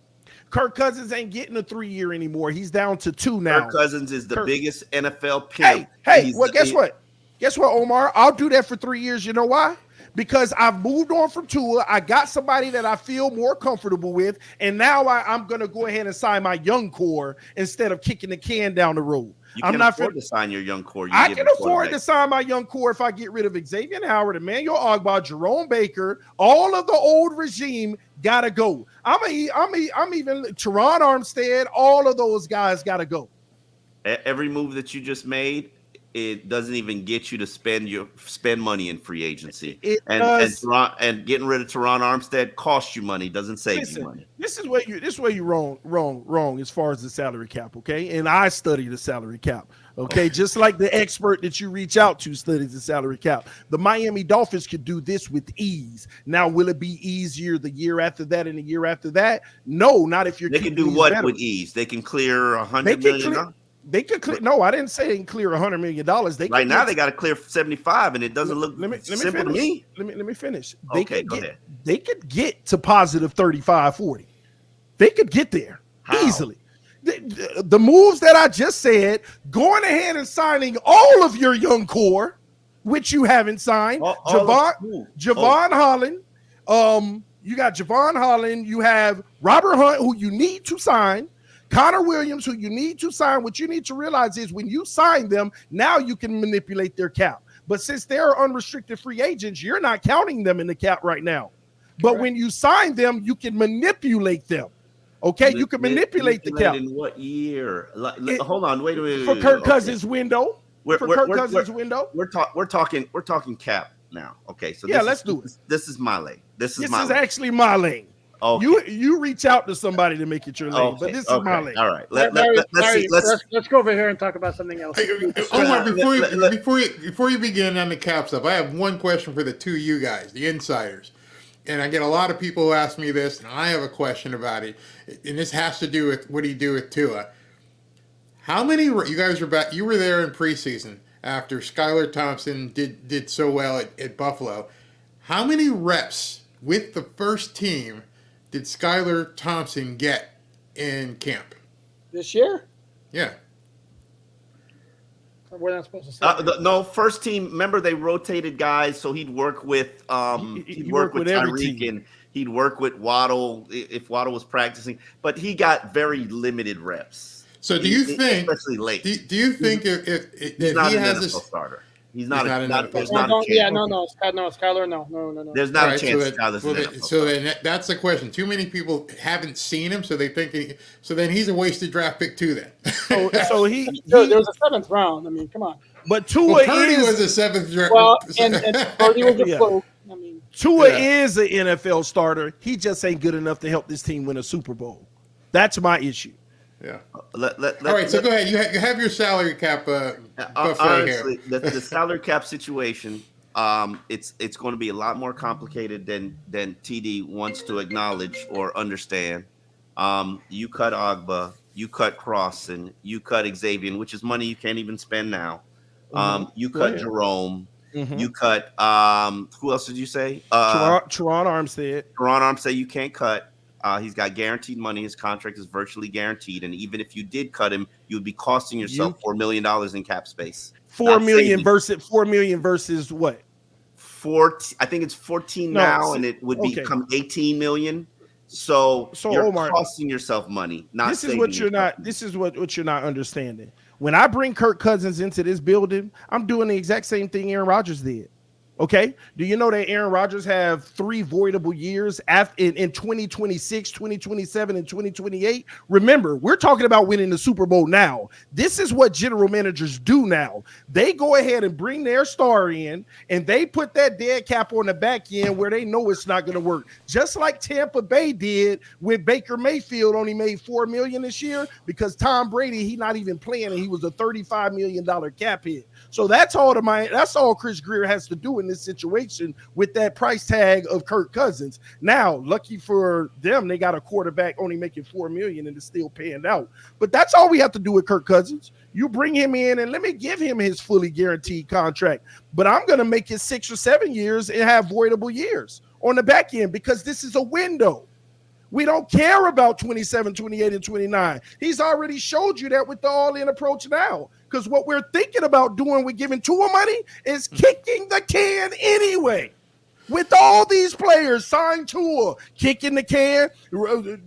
Kirk Cousins ain't getting a 3 year anymore. He's down to 2 now. Kirk Cousins is the biggest NFL pick. Hey, guess what? Guess what, Omar? I'll do that for 3 years. You know why? Because I've moved on from Tua. I got somebody that I feel more comfortable with, and now I'm going to go ahead and sign my young core instead of kicking the can down the road. You can afford to sign your young core. I can afford to sign my young core if I get rid of Xavier Howard, Emmanuel Ogbah, Jerome Baker, all of the old regime got to go. I'm even Teron Armstead. All of those guys got to go. Every move that you just made, it doesn't even get you to spend money in free agency. And getting rid of Teron Armstead costs you money, doesn't save you money. This is where you wrong as far as the salary cap, okay? And I study the salary cap, okay? Just like the expert that you reach out to studies the salary cap. The Miami Dolphins could do this with ease. Now, will it be easier the year after that and the year after that? No, not if you're. They can do what better. With ease? They can clear $100 million. They could clear. No, I didn't say they can clear $100 million. Right now, they got to clear 75, and it doesn't look simple to me. Let me finish. Okay, go ahead. They could get to positive 35, 40. They could get there easily. The moves that I just said, going ahead and signing all of your young core, which you haven't signed, Javon Holland. You got Javon Holland. You have Robert Hunt, who you need to sign. Connor Williams, who you need to sign, what you need to realize is when you sign them, now you can manipulate their cap. But since they're unrestricted free agents, you're not counting them in the cap right now. But Correct. when you sign them, you can manipulate them. Okay, you can manipulate the cap. In what year? Hold on, wait. For Kirk Cousins' window. We're talking cap now. Okay, so let's do it. This is my lane. This is actually my lane. Okay. You reach out to somebody to make it your lane, but this is my lane. All right, let's go over here and talk about something else. Omar, before you begin on the cap stuff, I have one question for the two of you guys, the insiders. And I get a lot of people who ask me this, and I have a question about it. And this has to do with what do you do with Tua? How many you guys were back? You were there in preseason after Skylar Thompson did so well at Buffalo. How many reps with the first team did Skylar Thompson get in camp this year? Yeah. We're not supposed to say no, first team. Remember, they rotated guys, so he'd work with he'd work with Tyreek, and he'd work with Waddle if Waddle was practicing. But he got very limited reps. So do you think, especially late? Do you think if he's not he an has NFL starter? He's not Skylar, no. There's not a chance Skylar's so then that's the question. Too many people haven't seen him, so they think so then he's a wasted draft pick too then. So he there was a 7th round. I mean, come on. But Tua Purdy was a 7th round. Well, and Purdy was a fluke. I mean, Tua is an NFL starter. He just ain't good enough to help this team win a Super Bowl. That's my issue. Yeah. All right, so go ahead. You have your salary cap buffet honestly, here. The salary cap situation, it's going to be a lot more complicated than TD wants to acknowledge or understand. You cut Agba, you cut Crossan, you cut Xavier, which is money you can't even spend now. You cut Jerome. You cut who else did you say? Teron Armstead. Teron Armstead you can't cut. He's got guaranteed money. His contract is virtually guaranteed. And even if you did cut him, you would be costing yourself $4 million in cap space. $4 million versus what? I think it's 14 now, and it would become 18 million. So you're Omar, costing yourself money. This is what you're not understanding. When I bring Kirk Cousins into this building, I'm doing the exact same thing Aaron Rodgers did. Okay. Do you know that Aaron Rodgers have 3 voidable years in 2026, 2027, and 2028? Remember, we're talking about winning the Super Bowl now. This is what general managers do now. They go ahead and bring their star in, and they put that dead cap on the back end where they know it's not going to work. Just like Tampa Bay did with Baker Mayfield, only made $4 million this year because Tom Brady, he not even playing, and he was a $35 million cap hit. So that's all Chris Greer has to do in this situation with that price tag of Kirk Cousins. Now, lucky for them, they got a quarterback only making $4 million and it's still paying out. But that's all we have to do with Kirk Cousins. You bring him in and let me give him his fully guaranteed contract. But I'm going to make it 6 or 7 years and have voidable years on the back end because this is a window. We don't care about 27, 28, and 29. He's already showed you that with the all-in approach now. Because what we're thinking about doing with giving Tua money is kicking the can anyway. With all these players signed Tua, kicking the can,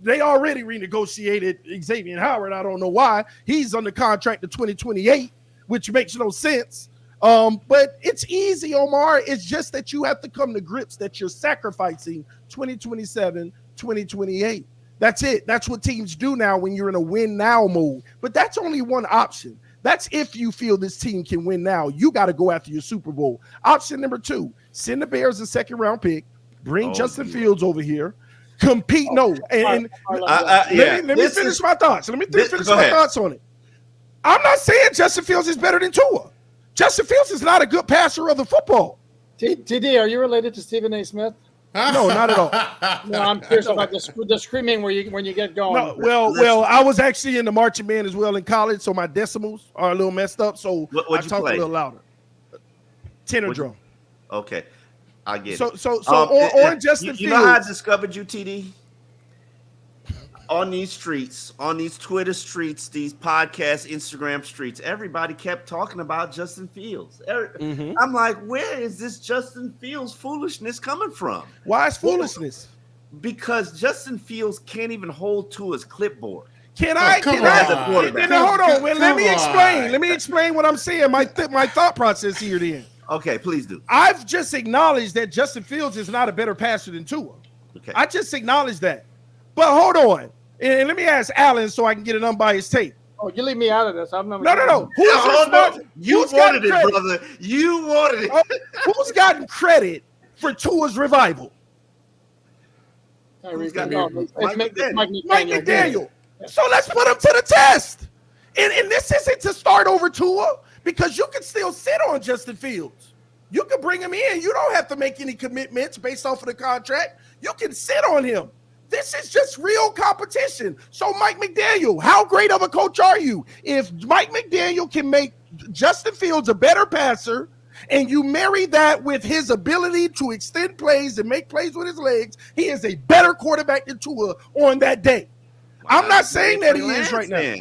they already renegotiated Xavier Howard. I don't know why. He's under contract to 2028, which makes no sense. But it's easy, Omar. It's just that you have to come to grips that you're sacrificing 2027, 2028. That's it. That's what teams do now when you're in a win now mode. But that's only one option. That's if you feel this team can win now. You got to go after your Super Bowl. Option number 2, send the Bears a 2nd-round pick, bring Justin Fields over here, compete. Let me finish my thoughts. Let me finish my thoughts on it. I'm not saying Justin Fields is better than Tua. Justin Fields is not a good passer of the football. TD, are you related to Stephen A. Smith? No, not at all. No, I'm curious about the screaming when you get going. No, well, I was actually in the marching band as well in college, so my decimals are a little messed up. So I talk a little louder. Tenor drum. Okay, I get it. So on Justin Fields. You know how I discovered you, TD? On these streets, on these Twitter streets, these podcast, Instagram streets, everybody kept talking about Justin Fields. I'm like, where is this Justin Fields foolishness coming from? Why is foolishness? Because Justin Fields can't even hold to his clipboard. Can I? come Can I? on. Then hold on. Well, let me Come explain. on. Let me explain what I'm saying. My thought process here. Then Okay, please do. I've just acknowledged that Justin Fields is not a better passer than Tua. Okay. I just acknowledged that. But hold on, and let me ask Alan so I can get an unbiased take. Oh, you leave me out of this. I'm not. No. You Who's wanted gotten it, credit? brother. You wanted it. Oh, who's gotten credit for Tua's revival? Who's got No, Mike it's Mike Mike McDaniel. So let's put him to the test. And this isn't to start over Tua, because you can still sit on Justin Fields. You can bring him in. You don't have to make any commitments based off of the contract. You can sit on him. This is just real competition. So Mike McDaniel, how great of a coach are you? If Mike McDaniel can make Justin Fields a better passer, and you marry that with his ability to extend plays and make plays with his legs, he is a better quarterback than Tua on that day. I'm not saying that he is right now.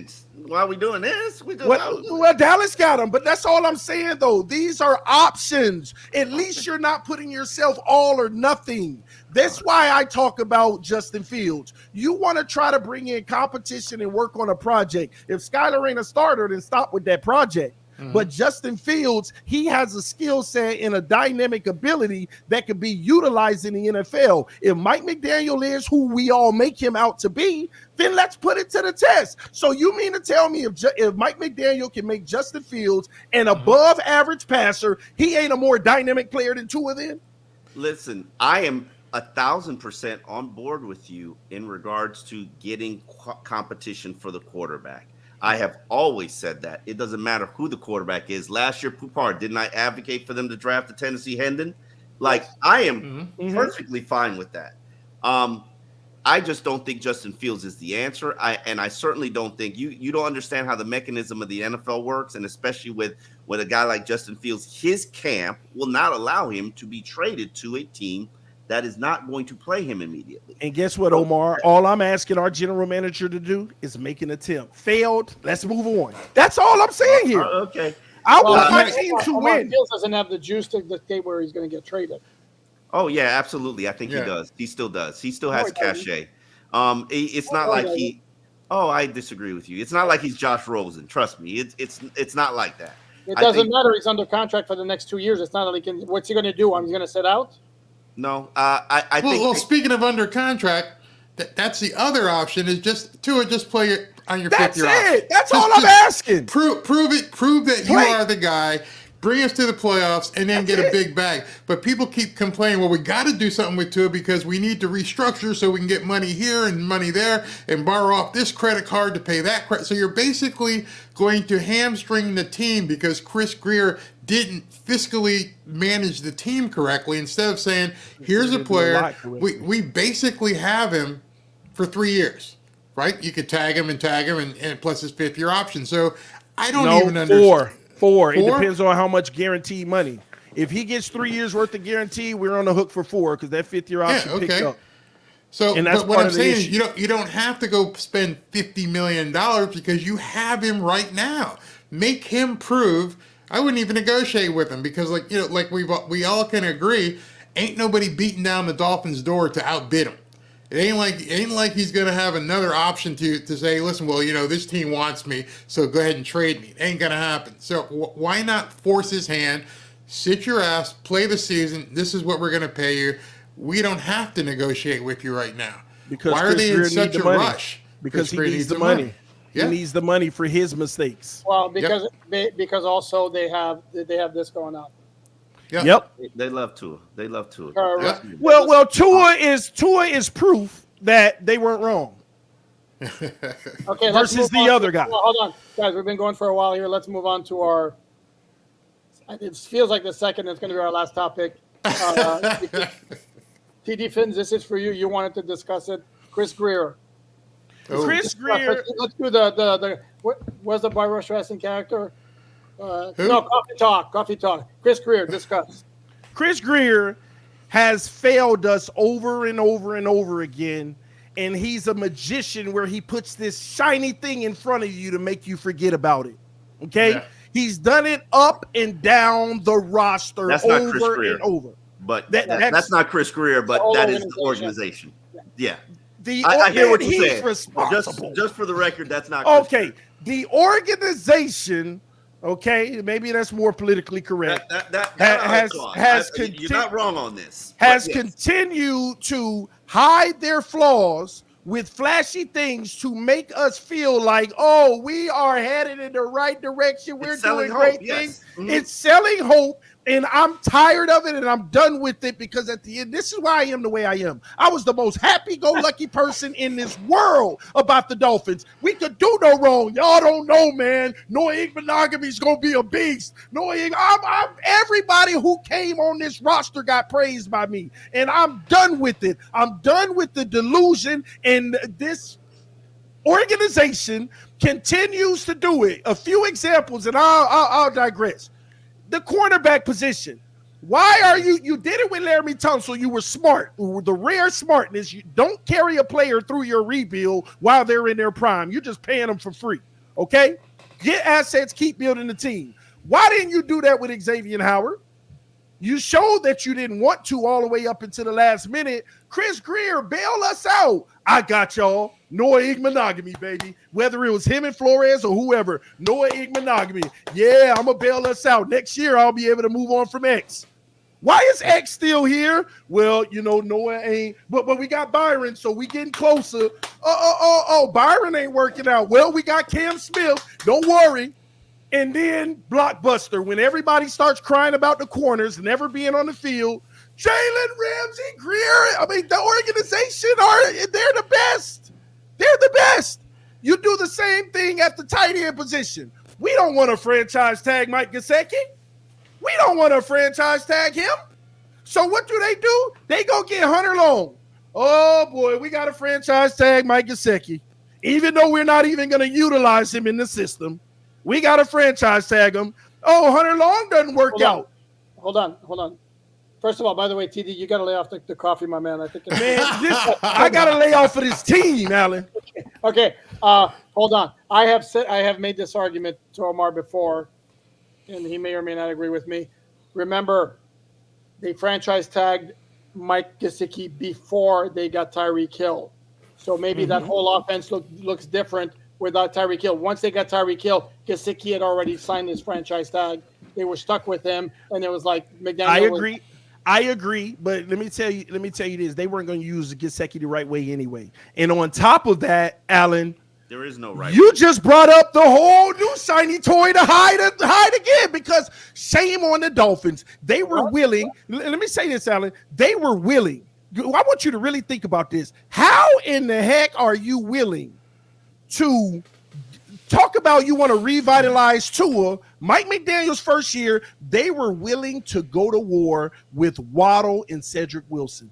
Why are we doing this? Well, Dallas got him, but that's all I'm saying, though. These are options. At least you're not putting yourself all or nothing. That's why I talk about Justin Fields. You want to try to bring in competition and work on a project. If Skylar ain't a starter, then stop with that project. But Justin Fields, he has a skill set and a dynamic ability that could be utilized in the NFL. If Mike McDaniel is who we all make him out to be, then let's put it to the test. So you mean to tell me if Mike McDaniel can make Justin Fields an above average passer, he ain't a more dynamic player than Tua then? Listen, I am 1,000% on board with you in regards to getting competition for the quarterback. I have always said that. It doesn't matter who the quarterback is. Last year, Poupard, didn't I advocate for them to draft the Tennessee Hendon? Like, I am perfectly fine with that. I just don't think Justin Fields is the answer. I certainly don't think you don't understand how the mechanism of the NFL works, and especially with a guy like Justin Fields, his camp will not allow him to be traded to a team that is not going to play him immediately. And guess what, Omar? All I'm asking our general manager to do is make an attempt. Failed. Let's move on. That's all I'm saying here. Okay. I want my team to win. Fields doesn't have the juice to dictate where he's going to get traded. Oh, yeah, absolutely. I think he does. He still does. He still has cachet. It's not like he – I disagree with you. It's not like he's Josh Rosen. Trust me. It's not like that. It doesn't matter. He's under contract for the next 2 years. It's not like what's he going to do? He's going to sit out? No, I think. Well, speaking of under contract, that's the other option. Is just play it on your fifth year option. That's it. That's all I'm asking. Prove it. Prove that you are the guy. Bring us to the playoffs and then get a big bag. But people keep complaining. Well, we got to do something with Tua because we need to restructure so we can get money here and money there and borrow off this credit card to pay that credit. So you're basically going to hamstring the team because Chris Grier didn't fiscally manage the team correctly. Instead of saying, here's a player, we basically have him for 3 years, right? You could tag him and plus his fifth year option. So I don't even understand. Four. It depends on how much guaranteed money. If he gets 3 years worth of guarantee, we're on the hook for 4 because that fifth year option picked up. So, but what I'm saying is you don't have to go spend $50 million because you have him right now. Make him prove. I wouldn't even negotiate with him because, like we all can agree, ain't nobody beating down the Dolphins' door to outbid him. It ain't like he's gonna have another option to say, listen, well, this team wants me, so go ahead and trade me. It ain't gonna happen. So why not force his hand, sit your ass, play the season. This is what we're gonna pay you. We don't have to negotiate with you right now. Because why are they in such a rush? Because he needs the money. He needs the money for his mistakes. Well, because also they have this going on. Yep. They love Tua. Yep. Well, Tua is proof that they weren't wrong. Okay. Versus the other guy. Well, hold on, guys. We've been going for a while here. Let's move on to our. It feels like the second is going to be our last topic. TD Fins, this is for you. You wanted to discuss it. Chris Grier. Chris Grier. Let's do the what's the Bar Rush Wrestling character? No, Coffee Talk. Chris Grier, discuss. Chris Grier has failed us over and over and over again, and he's a magician where he puts this shiny thing in front of you to make you forget about it. Okay? Yeah. He's done it up and down the roster over and over. But that's not Chris Grier, but that is the organization. Yeah. I hear what you're he's saying. responsible. Just for the record, that's not Chris okay. Greer. The organization, okay, maybe that's more politically correct. You're not wrong on this. Has continued to hide their flaws with flashy things to make us feel like, oh, we are headed in the right direction. We're doing great things. Mm-hmm. It's selling hope. And I'm tired of it, and I'm done with it, because at the end, this is why I am the way I am. I was the most happy-go-lucky person in this world about the Dolphins. We could do no wrong. Y'all don't know, man. Noah Igbenogany's going to be a beast. Everybody who came on this roster got praised by me, and I'm done with it. I'm done with the delusion, and this organization continues to do it. A few examples, and I'll digress. The cornerback position. Why are you did it with Laramie Tunsil? You were smart. The rare smartness. You don't carry a player through your rebuild while they're in their prime. You're just paying them for free. Okay? Get assets, keep building the team. Why didn't you do that with Xavier Howard? You showed that you didn't want to all the way up until the last minute. Chris Greer, bail us out. I got y'all. Noah Igbenogany, baby. Whether it was him and Flores or whoever, Noah Igbenogany. Yeah, I'm going to bail us out. Next year, I'll be able to move on from X. Why is X still here? Well, Noah ain't. But we got Byron, so we getting closer. Byron ain't working out. Well, we got Cam Smith. Don't worry. And then Blockbuster, when everybody starts crying about the corners never being on the field, Jalen Ramsey, Greer, the organization, they're the best. They're the best. You do the same thing at the tight end position. We don't want to franchise tag Mike Gesicki. We don't want to franchise tag him. So what do? They go get Hunter Long. Oh, boy, we got to franchise tag Mike Gesicki. Even though we're not even going to utilize him in the system. We got to franchise tag him. Oh, Hunter Long doesn't work out. Hold on. First of all, by the way, TD, you got to lay off the coffee, my man. I think I got to lay off for this team, Alan. Okay. Hold on. I have made this argument to Omar before, and he may or may not agree with me. Remember, they franchise tagged Mike Gesicki before they got Tyreek Hill. So maybe that whole offense looks different without Tyreek Hill. Once they got Tyreek Hill, Gesicki had already signed his franchise tag. They were stuck with him, and it was like McDaniel. I agree, but let me tell you this: they weren't going to use Gesicki the right way anyway. And on top of that, Alan, there is no right. You just brought up the whole new shiny toy to hide again, because shame on the Dolphins. They were willing. Let me say this, Alan. They were willing. I want you to really think about this. How in the heck are you willing to talk about you want to revitalize Tua? Mike McDaniel's first year, they were willing to go to war with Waddle and Cedric Wilson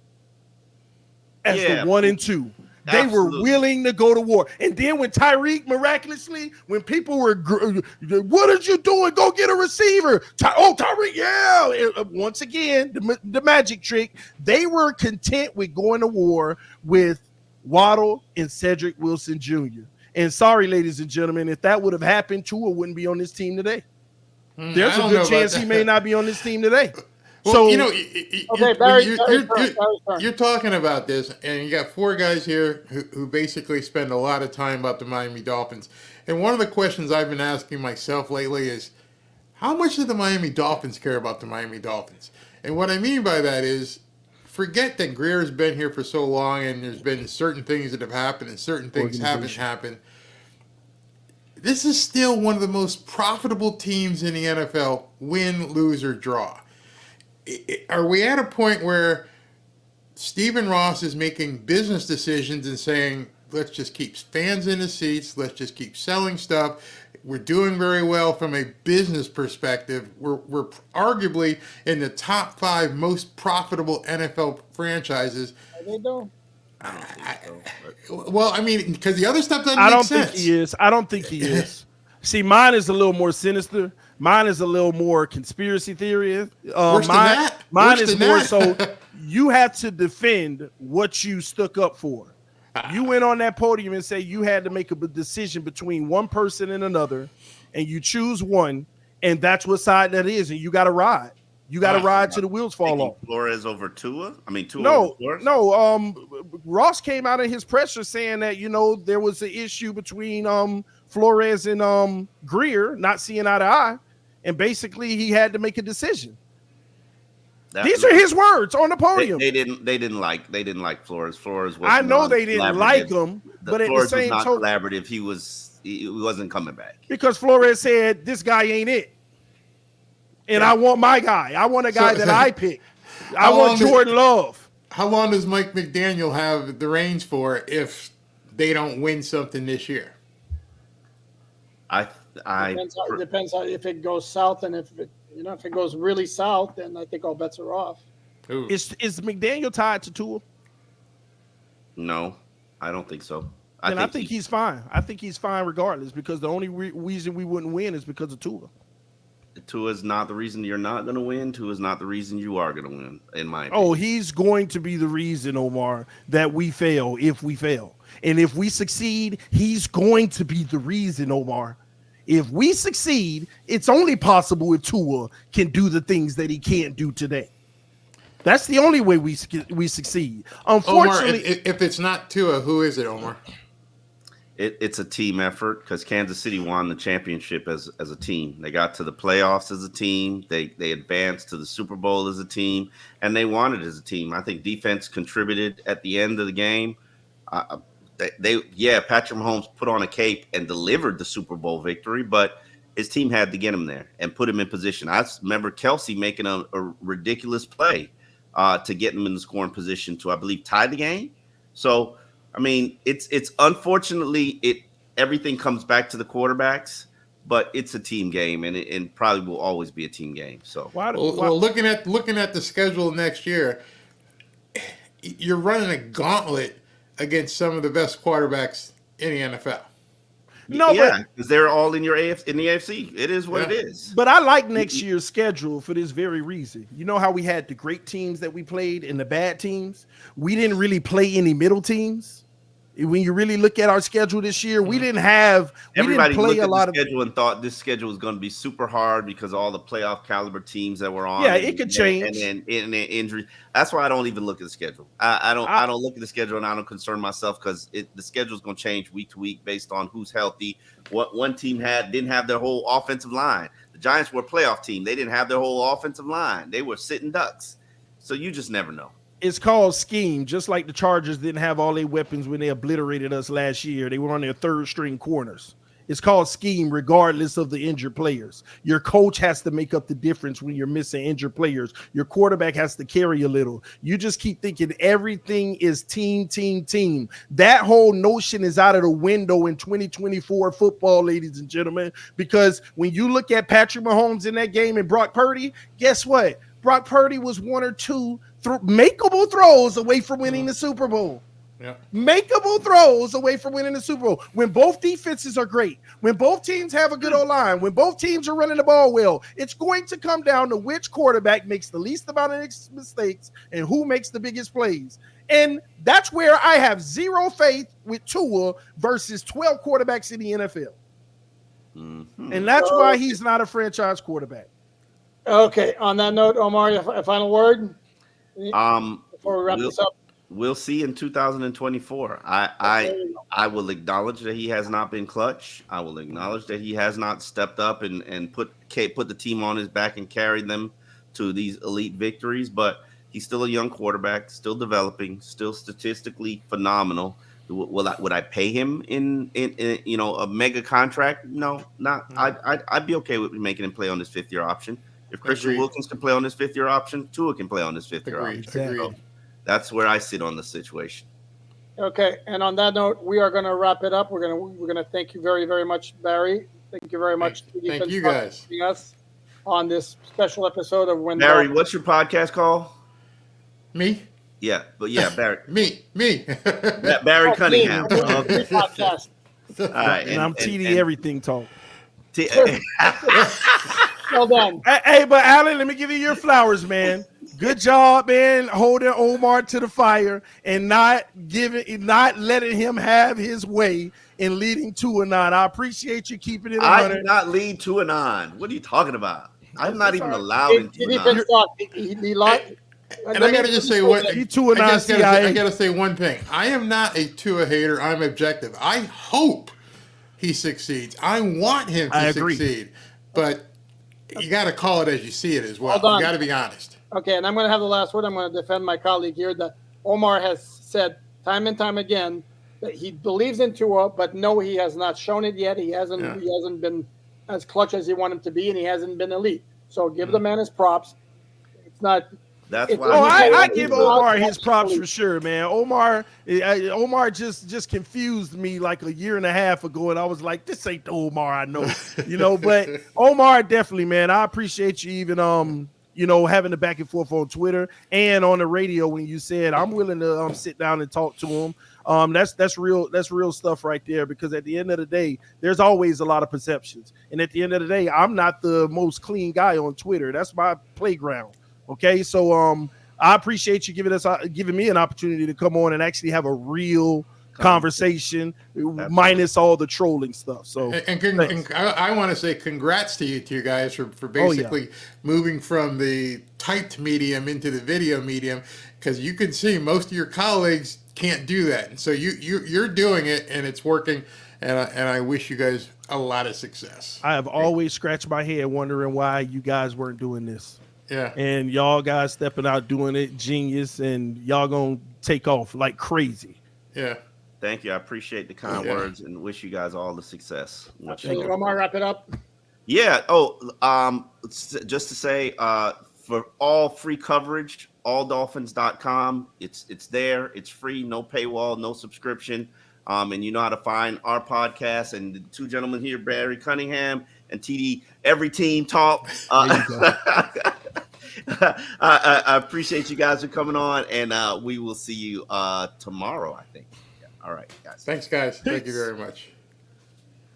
as the 1 and 2. They were willing to go to war. And then when Tyreek miraculously, when people were, what are you doing? Go get a receiver. Tyreek, yeah. Once again, the magic trick. They were content with going to war with Waddle and Cedric Wilson Jr. And sorry, ladies and gentlemen, if that would have happened, Tua wouldn't be on this team today. There's a good chance he may not be on this team today. Well, so, Barry, you're talking about this, and you got 4 guys here who basically spend a lot of time about the Miami Dolphins. And one of the questions I've been asking myself lately is, how much do the Miami Dolphins care about the Miami Dolphins? And what I mean by that is, forget that Greer's been here for so long and there's been certain things that have happened and certain things haven't happened. This is still one of the most profitable teams in the NFL, win, lose, or draw. Are we at a point where Stephen Ross is making business decisions and saying, let's just keep fans in the seats, let's just keep selling stuff, we're doing very well from a business perspective, we're arguably in the top 5 most profitable NFL franchises? They don't. Well, I mean, because the other stuff doesn't make sense. I don't think he is. See, mine is a little more sinister. Mine is a little more conspiracy theory. Mine is more so you have to defend what you stuck up for. You went on that podium and say you had to make a decision between one person and another, and you choose one, and that's what side that is, and you got to ride. You got to ride till the wheels fall off. Flores over Tua? I mean, Tua No, over Flores? no. Ross came out in his presser saying that, there was an issue between Flores and Greer not seeing eye to eye, and basically he had to make a decision. These are his words on the podium. They didn't like Flores. Flores was. I know they didn't like him, but at Flores the same was not token, collaborative. He wasn't coming back because Flores said this guy ain't it, and I want my guy. I want a guy that I pick. I want Jordan Love. How long does Mike McDaniel have the reins for if they don't win something this year? Depends on if it goes south, and if it goes really south, then I think all bets are off. Ooh. Is McDaniel tied to Tua? No, I don't think so. I think he's fine. I think he's fine regardless, because the only reason we wouldn't win is because of Tua. Tua is not the reason you're not going to win. Tua is not the reason you are going to win, in my opinion. Oh, he's going to be the reason, Omar, that we fail if we fail. And if we succeed, he's going to be the reason, Omar. If we succeed, it's only possible if Tua can do the things that he can't do today. That's the only way we succeed. Unfortunately, Omar, if it's not Tua, who is it, Omar? It's a team effort, because Kansas City won the championship as a team. They got to the playoffs as a team. They advanced to the Super Bowl as a team, and they won it as a team. I think defense contributed at the end of the game. Patrick Mahomes put on a cape and delivered the Super Bowl victory, but his team had to get him there and put him in position. I remember Kelsey making a ridiculous play to get him in the scoring position to, I believe, tie the game. So, I mean, it's unfortunately everything comes back to the quarterbacks, but it's a team game, and it probably will always be a team game. So, well, looking at the schedule next year, you're running a gauntlet against some of the best quarterbacks in the NFL. No, because they're all in the AFC. It is what it is. But I like next year's schedule for this very reason. You know how we had the great teams that we played and the bad teams? We didn't really play any middle teams. When you really look at our schedule this year, we didn't Everybody play looked a at lot the schedule and thought this schedule was going to be super hard because of all the playoff caliber teams that were on. Yeah, it could change. And injuries. That's why I don't even look at the schedule. I don't look at the schedule, and I don't concern myself, because the schedule is going to change week to week based on who's healthy. What one team didn't have their whole offensive line. The Giants were a playoff team. They didn't have their whole offensive line. They were sitting ducks. So you just never know. It's called scheme, just like the Chargers didn't have all their weapons when they obliterated us last year. They were on their third string corners. It's called scheme regardless of the injured players. Your coach has to make up the difference when you're missing injured players. Your quarterback has to carry a little. You just keep thinking everything is team. That whole notion is out of the window in 2024 football, ladies and gentlemen, because when you look at Patrick Mahomes in that game and Brock Purdy, guess what? Brock Purdy was one or two makeable throws away from winning the Super Bowl. Yeah. Makeable throws away from winning the Super Bowl. When both defenses are great, when both teams have a good O-line, when both teams are running the ball well, it's going to come down to which quarterback makes the least amount of mistakes and who makes the biggest plays. And that's where I have zero faith with Tua versus 12 quarterbacks in the NFL. Mm-hmm. And that's why he's not a franchise quarterback. Okay. On that note, Omar, a final word? Before we wrap this up. We'll see in 2024. I will acknowledge that he has not been clutch. I will acknowledge that he has not stepped up and put the team on his back and carried them to these elite victories. But he's still a young quarterback, still developing, still statistically phenomenal. Would I pay him in a mega contract? No, not. I'd be okay with making him play on his fifth-year option. If Christian Wilkins can play on his fifth-year option, Tua can play on his fifth-year option. Exactly. So that's where I sit on the situation. Okay, and on that note, we are going to wrap it up. We're going to thank you very, very much, Barry. Thank you very much. Thank you guys for joining us on this special episode of When Barry, what's your podcast called? Me? Yeah, but yeah, Barry. me. Barry Cunningham. Podcast. All right, and I'm TD Everything Talk. Well done. Hey, but Alan, let me give you your flowers, man. Good job, man, holding Omar to the fire and not letting him have his way in leading 2-9. I appreciate you keeping it 100. I did not lead 2-9. What are you talking about? I'm not even Sorry. allowed in He defense QAnon. talk. He lied. And I gotta just say what He too and I I just gotta CIA. say, I gotta say one thing. I am not a Tua hater. I'm objective. I hope he succeeds. I want him I to agree. succeed. But you got to call it as you see it as well. Hold on. You got to be honest. Okay, and I'm going to have the last word. I'm going to defend my colleague here that Omar has said time and time again that he believes in Tua, but no, he has not shown it yet. He hasn't. Yeah. He hasn't been as clutch as he wanted him to be, and he hasn't been elite. So give the man his props. It's not. That's It's why. Oh, I not- give it's Omar not his props elite. for sure, man. Omar just confused me like a year and a half ago, and I was like, this ain't the Omar I know, But Omar, definitely, man. I appreciate you even having the back and forth on Twitter and on the radio when you said I'm willing to sit down and talk to him. That's real stuff right there, because at the end of the day, there's always a lot of perceptions, and at the end of the day, I'm not the most clean guy on Twitter. That's my playground. Okay, so I appreciate you giving me an opportunity to come on and actually have a real conversation minus all the trolling stuff. So and I want to say congrats to you guys for basically moving from the typed medium into the video medium, because you can see most of your colleagues can't do that, and so you're doing it and it's working, and I wish you guys a lot of success. I have always scratched my head wondering why you guys weren't doing this. Yeah. And y'all guys stepping out doing it, genius, and y'all gonna take off like crazy. Yeah. Thank you. I appreciate the kind words and wish you guys all the success. Omar, wrap it up. Yeah. Just to say, for all free coverage, alldolphins.com. It's there. It's free. No paywall. No subscription. And you know how to find our podcast and the two gentlemen here, Barry Cunningham and TD. Every team talk. I appreciate you guys for coming on, and we will see you tomorrow, I think. Yeah. All right, guys. Thanks, guys. Thank you very much.